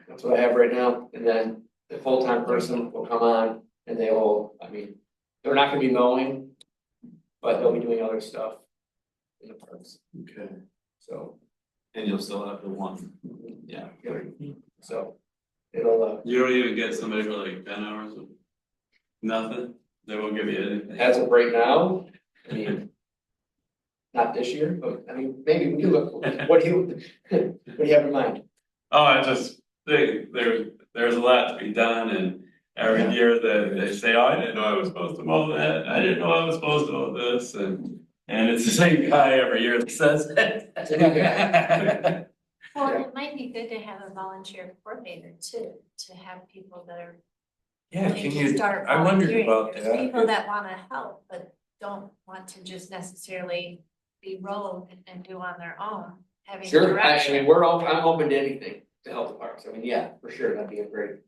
That's what I have right now, and then the full-time person will come on and they will, I mean, they're not gonna be mowing. But they'll be doing other stuff in the parks, Okay, so, and you'll still have the one. yeah, so. It'll, You don't even get somebody for like 10 hours of nothing? They won't give you anything? as of right now, I mean. Not this year, but I mean, maybe we do look, what do you have in mind? Oh, I just think there's a lot to be done and every year they say, oh, I didn't know I was supposed to mow that, I didn't know I was supposed to mow this, and it's the same guy every year that says that. Well, it might be good to have a volunteer coordinator too, to have people that are. Yeah, willing can to you, start I wondered volunteering. about There's that. people that wanna help, but don't want to just necessarily be rogue and do on their own, having Sure, direction. I mean, I'm open to anything to help the parks, I mean, yeah, for sure, that'd be a great.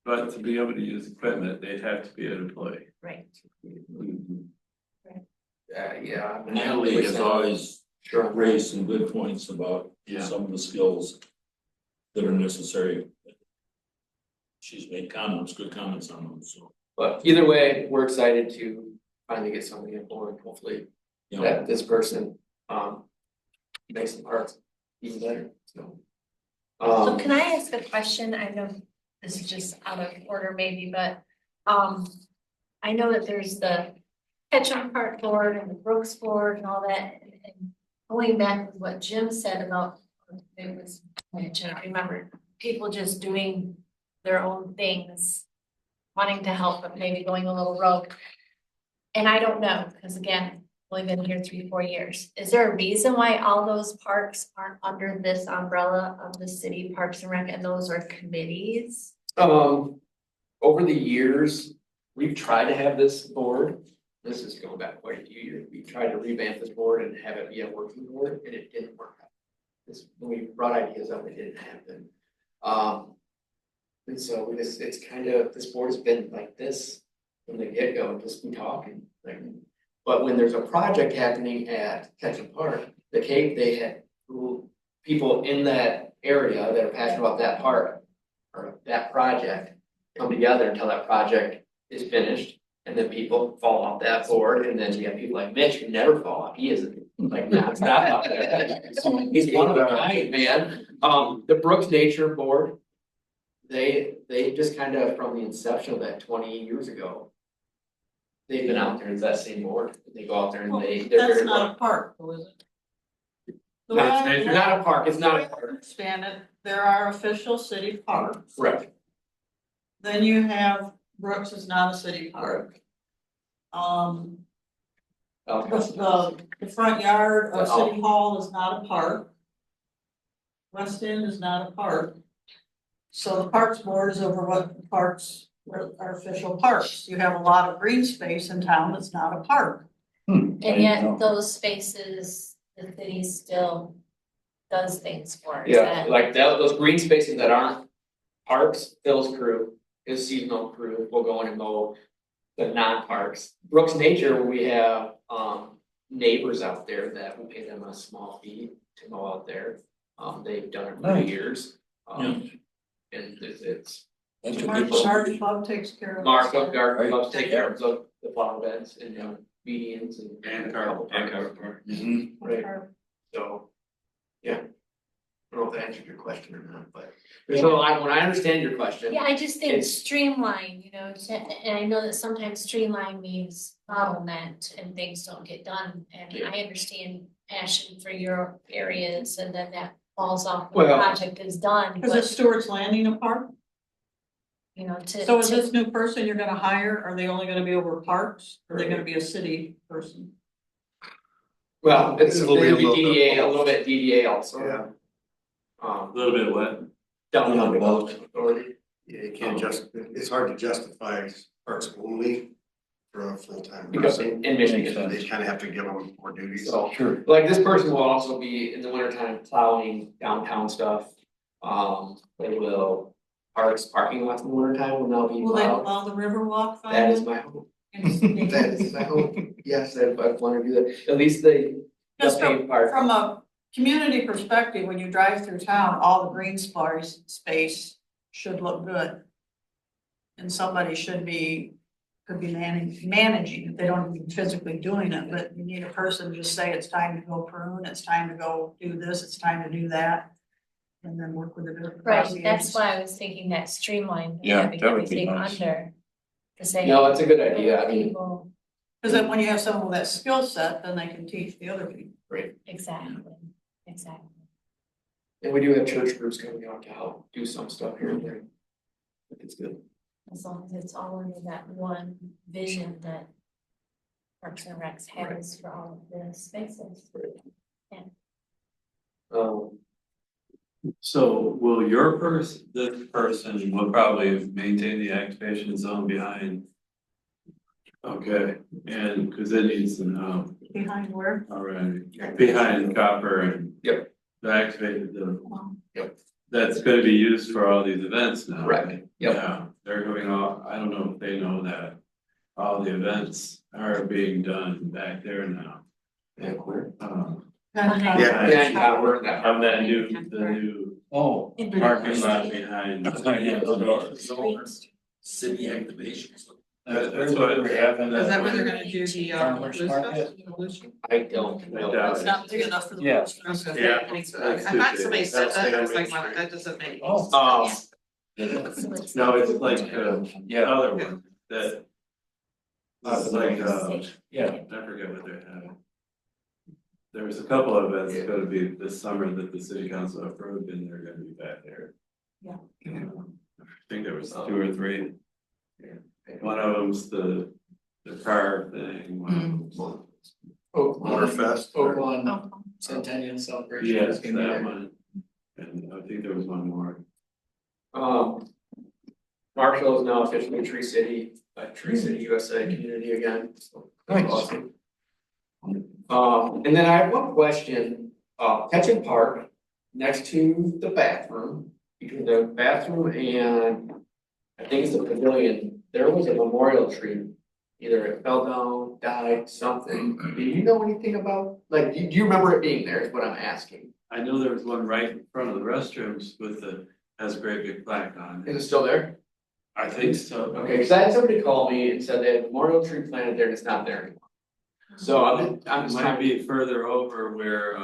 But to be able to use equipment, they'd have to be an employee. Right. Yeah. Natalie has always Sure. raised some good points about Yeah. some of the skills that are necessary. She's made comments, good comments on them, so. But either way, we're excited to finally get somebody on board, hopefully, You know, that this person, makes the parks even better, so. So can I ask a question? I know this is just out of order maybe, but, I know that there's the Ketchum Park Board and the Brooks Board and all that, and going back to what Jim said about, it was, I can't remember, people just doing their own things, wanting to help, but maybe going a little rogue. And I don't know, because again, only been here 3-4 years. Is there a reason why all those parks aren't under this umbrella of the city Parks and Rec, and those are committees? Over the years, we've tried to have this board, this is going back quite a few years, we tried to revamp this board and have it be a working board, and it didn't work out. When we brought ideas up, it didn't happen. And so it's kind of, this board has been like this from the get-go, just be talking, like. But when there's a project happening at Ketchum Park, they had people in that area that are passionate about that park or that project come together until that project is finished. And then people fall off that board, and then you have people like Mitch who never fall off, he is like nonstop out there. He's one of a kind, man. The Brooks Nature Board, they just kind of, from the inception of that 20 years ago. They've been out there, it's that same board, they go out there and they're That's very. not a park, though, is it? The way I- It's not a park, it's the not way a I park, understand it, there are official city parks. correct, Then you have Brooks is not a city park. okay, The front yard of Oh. City Hall is not a park. West End is not a park. So the Parks Board is over what the parks are official parks. You have a lot of green space in town that's not a park. And yet those spaces, the city still does things for. Is yeah, that- like those green spaces that aren't parks, Phil's crew, his seasonal crew will go in and mow. The non-parks, Brooks Nature, we have neighbors out there that we pay them a small fee to mow out there. They've done it for Nice. years, and it's. That's a March good. Club takes care of. Mark up garden clubs take care of the flower beds and medians and. And cover part. Mhm. Right, so, yeah. I don't know if that answered your question or not, but there's a lot, when I understand your question. Yeah, I just think It's- streamline, and I know that sometimes streamline means bottleneck and things don't get done. And Yeah. I understand passion for your areas and then that falls off when the Well- project is done, Is it but Stewart's Landing a park? you know, So is to, this new person you're gonna hire, are they only gonna be over parks, or are they gonna be a city person? Well, it's It'll gonna be be a little bit DDA, a both. little bit DDA also. Yeah, A Um, little bit wet. downtown Both. development authority. yeah, you can't it's hard to justify parks only for a full-time Because person. in Michigan, So they kind of have to give them more duties. so, Sure. like, this person will also be in the wintertime plowing downtown stuff. They will, parking lots in the wintertime will now be Will they plowed. plow the river walk That is finally? my hope. And- That is my hope. Yes, I want to do that. At least the Just paved part. from a community perspective, when you drive through town, all the green space should look good. And somebody could be managing, if they don't be physically doing it, but you need a person to just say, it's time to go prune, it's time to go do this, it's time to do that. And then work with the different. right, across the that's agencies. why I was thinking that streamline, Yeah, having that would be everything nice. under. To say. No, that's a good idea. I mean, People, Cause then when you have someone with that skill set, then they can teach the other people. exactly. and we do have church groups coming out to help do some stuff here and there. It's good. As long as it's all under that one vision that Parks and Recs has for all of the spaces. Um, So will this person will probably maintain the activation zone behind? Okay, and, cause it needs to know Behind where? already, behind copper and. Yep. The activated zone. That's gonna be used for all these events now. Correct. Yep. Yeah, they're going off, I don't know if they know that, all the events are being done back there now. yeah, where? Yeah. Yeah, copper, that. Of that the new Oh. parking lot behind. City activations. That's what. Is that where they're gonna do the Farmers Blues market? Fest? I don't I know. doubt It's not big enough for the. Yeah. Okay. Yeah. I thought somebody said that, I was like, wow, that doesn't make. Oh. No, it's like, the Yeah, other one, that. It's like, yeah. I forget what they're having. There was a couple of events gonna be this summer that the city council approved and they're gonna be back there. Yeah. I think there was 2 or 3. One of them's the car thing, one of them's. Motorfest. Oakland Centennial Celebration. Yes, is gonna be that there. one. And I think there was one more. Marshall is now officially Tree City, Tree City USA community again, so that's Nice. awesome. And then I have one question, Ketchum Park, next to the bathroom, between the bathroom and I think it's the pavilion, there was a memorial tree. Either it fell down, died, something. Do you know anything about, like, do you remember it being there is what I'm asking? I know there was one right in front of the restrooms with has a great big plaque on it. Is it still there? I think so. Okay, cause I had somebody call me and said they had a memorial tree planted there and it's not there anymore. So I'm It just might trying to be further over where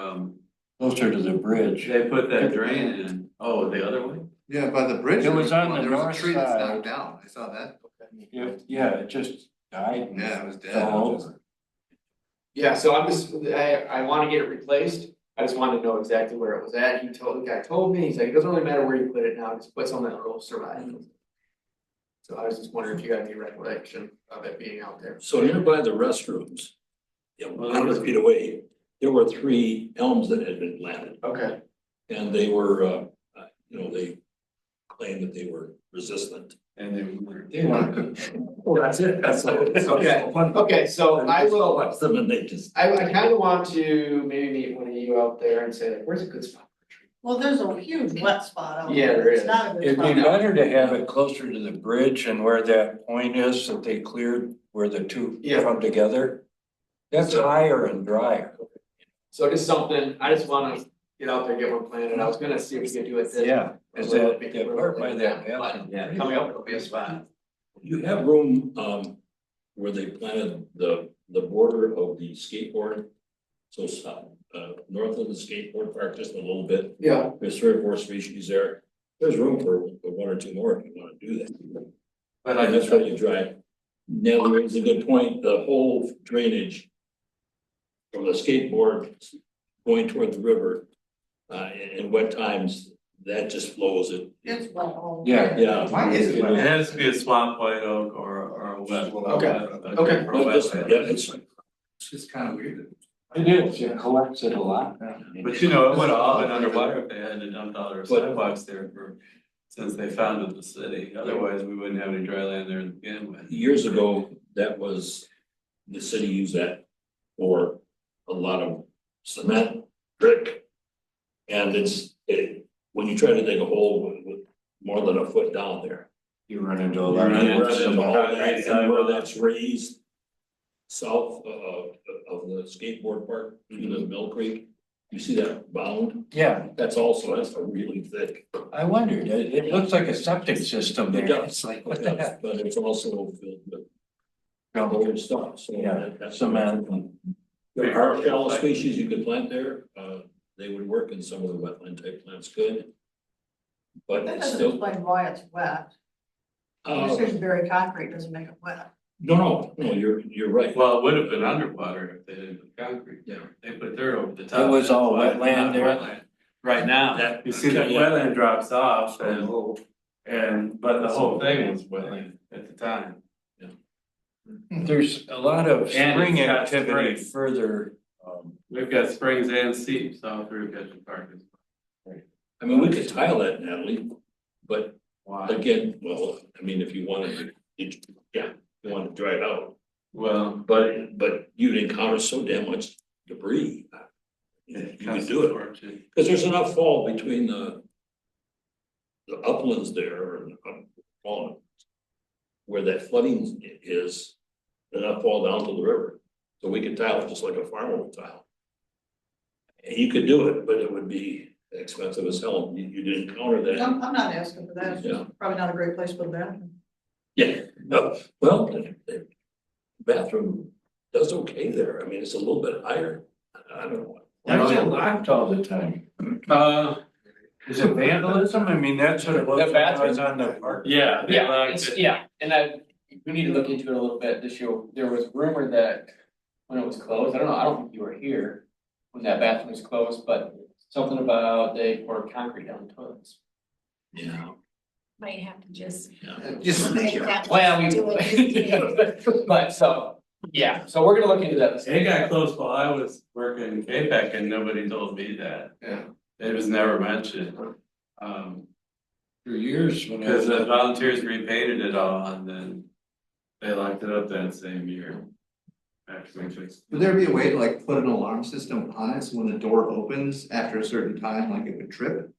Closer to the bridge. they put that drain in. Oh, the other way? Yeah, by the bridge. It was on one. the There was a north tree that's side. knocked down, I saw that. Yeah, it just died. and Yeah, it was dead. fell over. Yeah, so I'm just, I wanna get it replaced, I just wanted to know exactly where it was at, the guy told me, he's like, it doesn't really matter where you put it now, just put something that will survive. So I was just wondering if you had any recollection of it being out there. So nearby the restrooms, 100 feet away, there were 3 elms that had been planted. Okay. And they were, they claimed that they were resistant. And they were. Well, that's it, that's all. Okay, so I will, Watch them and they just. I kinda want to maybe meet one of you out there and say, like, where's a good spot for a tree? Well, there's a huge wet spot out there. Yeah, there It's is. not a good It'd be spot. better to have it closer to the bridge and where that point is that they cleared, where the two Yeah. come together. That's higher and drier. So just something, I just wanna get out there, get one planted, I was gonna see if we could do it this. Yeah, is that, that part by that bathroom? Yeah, coming up, it'll be a spot. You have room, where they planted the border of the skateboard. So, north of the skateboard park, just a little bit, Yeah, there's 3 or 4 species there. There's room for 1 or 2 more if you wanna do that. But And that's what you drive. Now, there is a good point, the whole drainage from the skateboard going toward the river, in wet times, that just flows it. It's well. all- Yeah. Yeah. Why is it? It has to be a swamp white oak or a wet. Okay. a- Okay. or a But just, wetland. yeah, it's, It's just kind of weird. It is, it collects it a lot. But you know, it would have all been underwater if they hadn't dumped all their But- sidewalks there since they founded the city. Otherwise, we wouldn't have any dry land there to begin with. years ago, that was, the city used that for a lot of cement, brick. And when you try to dig a hole with more than a foot down there. You run into a You lot run into of. some all that, concrete and where sidewalk. that's raised south of the skateboard park, to the Mill Creek, you see that bound? Yeah, That's a really thick. I wondered, it looks like a septic system It there. does, It's like, it what the does, heck? but it's also filled with Gravel. old stuff, so. Yeah, that's cement. There are shallow species you could plant there, they would work in some of the wetland type plants good. But That it's doesn't still, explain why it's wet. Just because very concrete doesn't make it wet. no, you're right. Well, it would have been underwater if they didn't put concrete. Yeah. They put dirt over the top. It was all That's why it's wetland not there? wetland. Right now, That- you see the yeah. wetland drops off but the whole thing was wetland at the time. There's a lot of And spring it's got activity springs. further. We've got springs and seeps all through Ketchum Park. I mean, we could tile that, Natalie, but Why? again, well, I mean, if you wanted to, you want to dry it out. Well, But you'd encounter so damn much debris. You could do it, because there's enough fall between the uplands there, and where that flooding is, enough fall down to the river. So we could tile it just like a farmer would tile. And you could do it, but it would be expensive as hell. You'd encounter that. I'm not asking for that. It's Yeah. probably not a great place for that. Yeah, no, well, the bathroom does okay there. I mean, it's a little bit higher. I don't know. That's locked all the time. Is it vandalism? I mean, that's what it was The when I bathroom? was on the park. Yeah. they Yeah, locked it's, it. yeah, and we need to look into it a little bit this year. There was rumor that when it was closed, I don't know, I don't think you were here when that bathroom was closed, but something about they poured concrete down the toilets. Yeah. Might have to just. Just make that Well, we, do it. but so, yeah, so we're gonna look into that. It got closed while I was working in K-PAC and nobody told me that. Yeah. It was never mentioned. For years when I Because was. the volunteers repainted it all and then they locked it up that same year. After we fixed it. Would there be a way to like put an alarm system on it, so when the door opens after a certain time, like it would trip?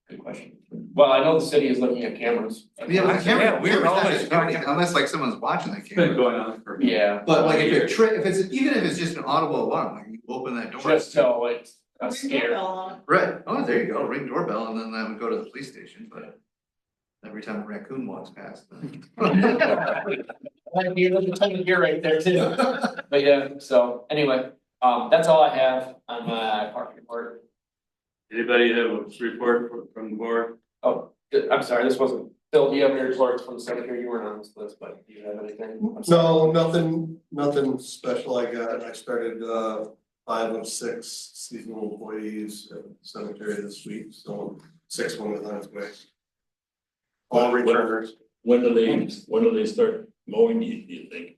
Good question. Well, I know the city is looking at cameras. Yeah, but the camera, Yeah, we were camera's not always gonna do anything talking- unless like someone's watching that It's been camera. going on for. Yeah. But like if years. if it's, even if it's just an audible alarm, like you open that door. Just so it's a Ring scare. doorbell on it. Right, oh, there you go, ring doorbell, and then that would go to the police station, but every time a raccoon walks past. then- Might be a little time of year right there too. But yeah, so anyway, that's all I have on my park report. Anybody have a report from the board? Oh, I'm sorry, this wasn't, Phil, do you have any reports from the secretary? You weren't on this list, but do you have anything? I'm sorry. No, nothing special I started 5 of 6 seasonal employees at the cemetery this week, so 6 one is on its way. All returners, When do they start mowing, do you think?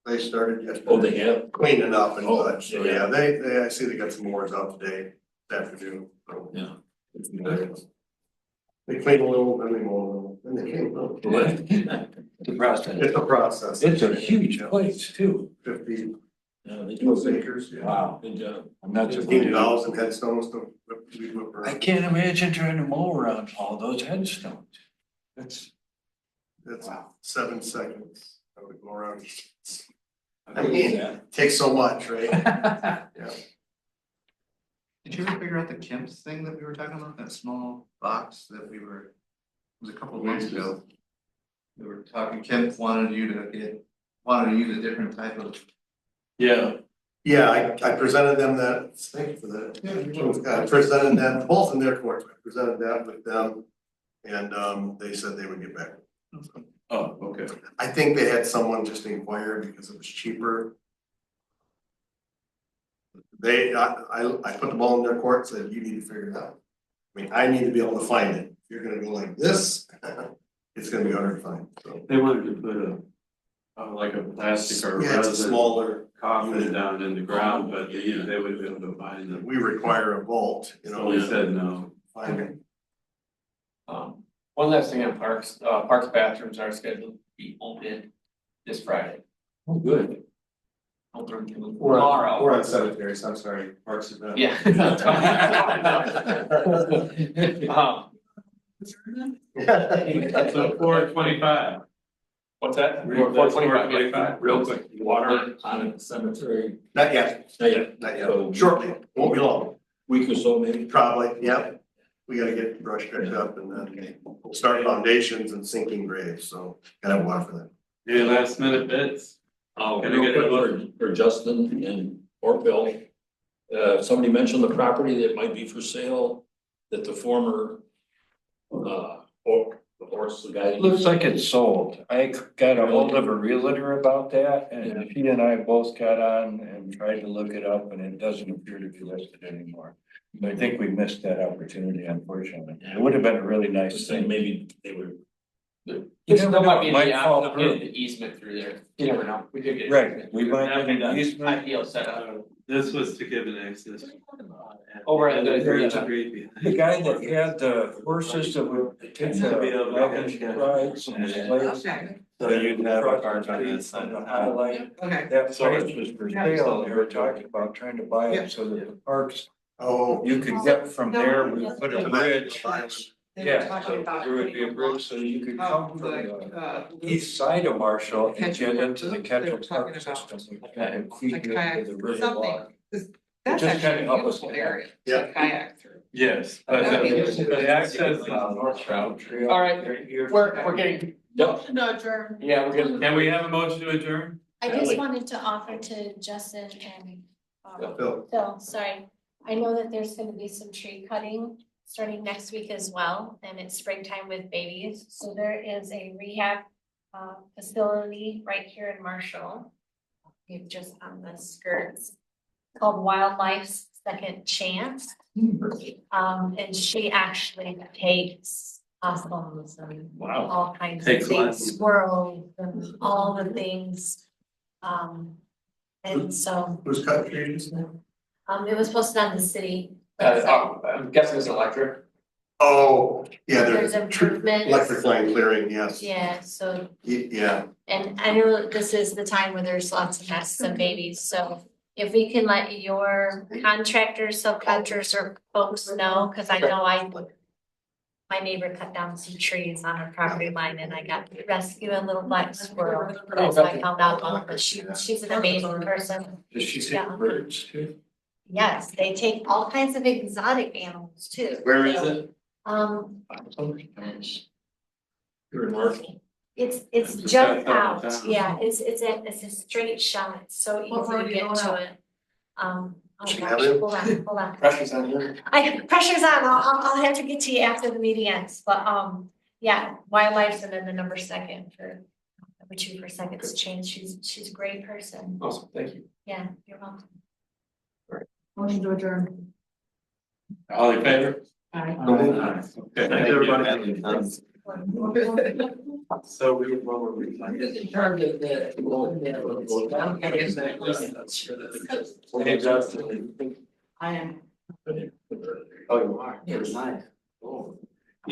they started yesterday. Oh, they have? Cleaning up and Oh, such, so yeah. yeah, I see they got some more out today, this afternoon, so. Yeah. It's nice. They clean a little, then they mow a little, then they clean a little. The process. It's a process. It's a huge place too. 50 Yeah, they do a good, acres, yeah. Wow. good job. I'm not 15,000 headstones to whip I around. can't imagine trying to mow around all those headstones. That's. It's 7 seconds. I would go around. I believe that. Takes so much, right? Yeah. Did you ever figure out the Kemp's thing that we were talking about, that small box that it was a couple of months ago? We were talking, Kemp wanted to use a different type of. Yeah. Yeah, I presented them that, thank you for that. I presented that, both in their courts, I presented that with them. And they said they would get back. Oh, okay. I think they had someone just inquire because it was cheaper. I put the ball in their court, said you need to figure it out. I mean, I need to be able to find it. If you're gonna go like this, it's gonna be hard to find, so. They wanted to put like a plastic or Yeah, it's a resin smaller, coffin down in the ground, but they would be able to find it. we require a vault, you So know. we said no. Find it. One last thing on parks, parks bathrooms are scheduled to be open this Friday. Oh, good. Open We're tomorrow. on cemeteries, I'm sorry, parks and Rec. Yeah. So 425. What's that? That's 425. Real quick, water on a cemetery, Not yet, not yet, shortly, won't be long, week or so maybe. probably, yeah. We gotta get the brush picked up and then we'll start foundations and sinking graves, so gotta have water for that. Any last minute bits? Oh, Can I real get a quick for Justin and or Bill. Somebody mentioned the property that might be for sale, that the former, or the horse, the guy. Looks like it's sold. I got a hold of a realtor about that and he and I both got on and tried to look it up and it doesn't appear to be listed anymore. But I think we missed that opportunity, unfortunately. It would have been a really nice Just saying, thing. maybe they were. You still might be in Might the fall option of through. getting the easement through there. You never know. We could get. Right, we might have an easement. Ideal setup. This was to give an access. Over at the- The guy that had the horses that would take the wagon rides and the sleighs. Okay, So you'd have a across car the on that street side. from the highlight. okay. That place was for sale, and they were talking about trying to buy it so that the parks, Oh. you could get from there, we put a bridge. They were Yeah, talking so about there would be a putting bridge so you could Oh, come from the, the east side of Marshall and Ketchum get into the Brook, they Ketchum were Park talking about system. And feed like you kayak, to the river something. walk. That's just actually kinda a help us beautiful get area Yeah. to kayak through. Yes, That'd but be the interesting. the access is north south. Trail. All right, we're getting, No, adjourn. yeah, we're getting. Can we have a motion to adjourn? I just wanted to offer to Justin and Phil. Phil, sorry. I know that there's gonna be some tree cutting starting next week as well, and it's springtime with babies. So there is a rehab facility right here in Marshall. It's just on the skirts, called Wildlife's Second Chance. And she actually takes possums and Wow. all kinds Takes of things, what? squirrels and all the things. And so, Who's cutting trees now? it was posted on the city. website. I'm guessing it's electric. Oh, yeah, There's there's improvements. electric line clearing, yes. Yeah, so, Yeah, and I know this is the time where there's lots of nests and babies, so if we can let your contractors, subcontractors or folks know, cause I know my neighbor cut down some trees on her property line and I got to rescue a little black squirrel. That's how I found out about it, but she's an amazing person. Does she Yeah. take birds too? Yes, they take all kinds of exotic animals too. Where is So, it? Gosh, You're in Marshall. it's Just just outside out, town. yeah, it's a straight shot, it's so easy What road to are you get going to out? it. Oh She gosh, have it? hold on. Pressure's on here. Pressure's on, I'll have to get to you after the meeting ends, but yeah, wildlife's and then the number second for number 2 for seconds change, she's a great person, Awesome, thank you. yeah, you're welcome. Motion to adjourn. All in favor? Aye. Okay, thank you, everybody. So what were we? In terms of the. Hey, Justin. I am. Oh, you are, you're nice. Oh.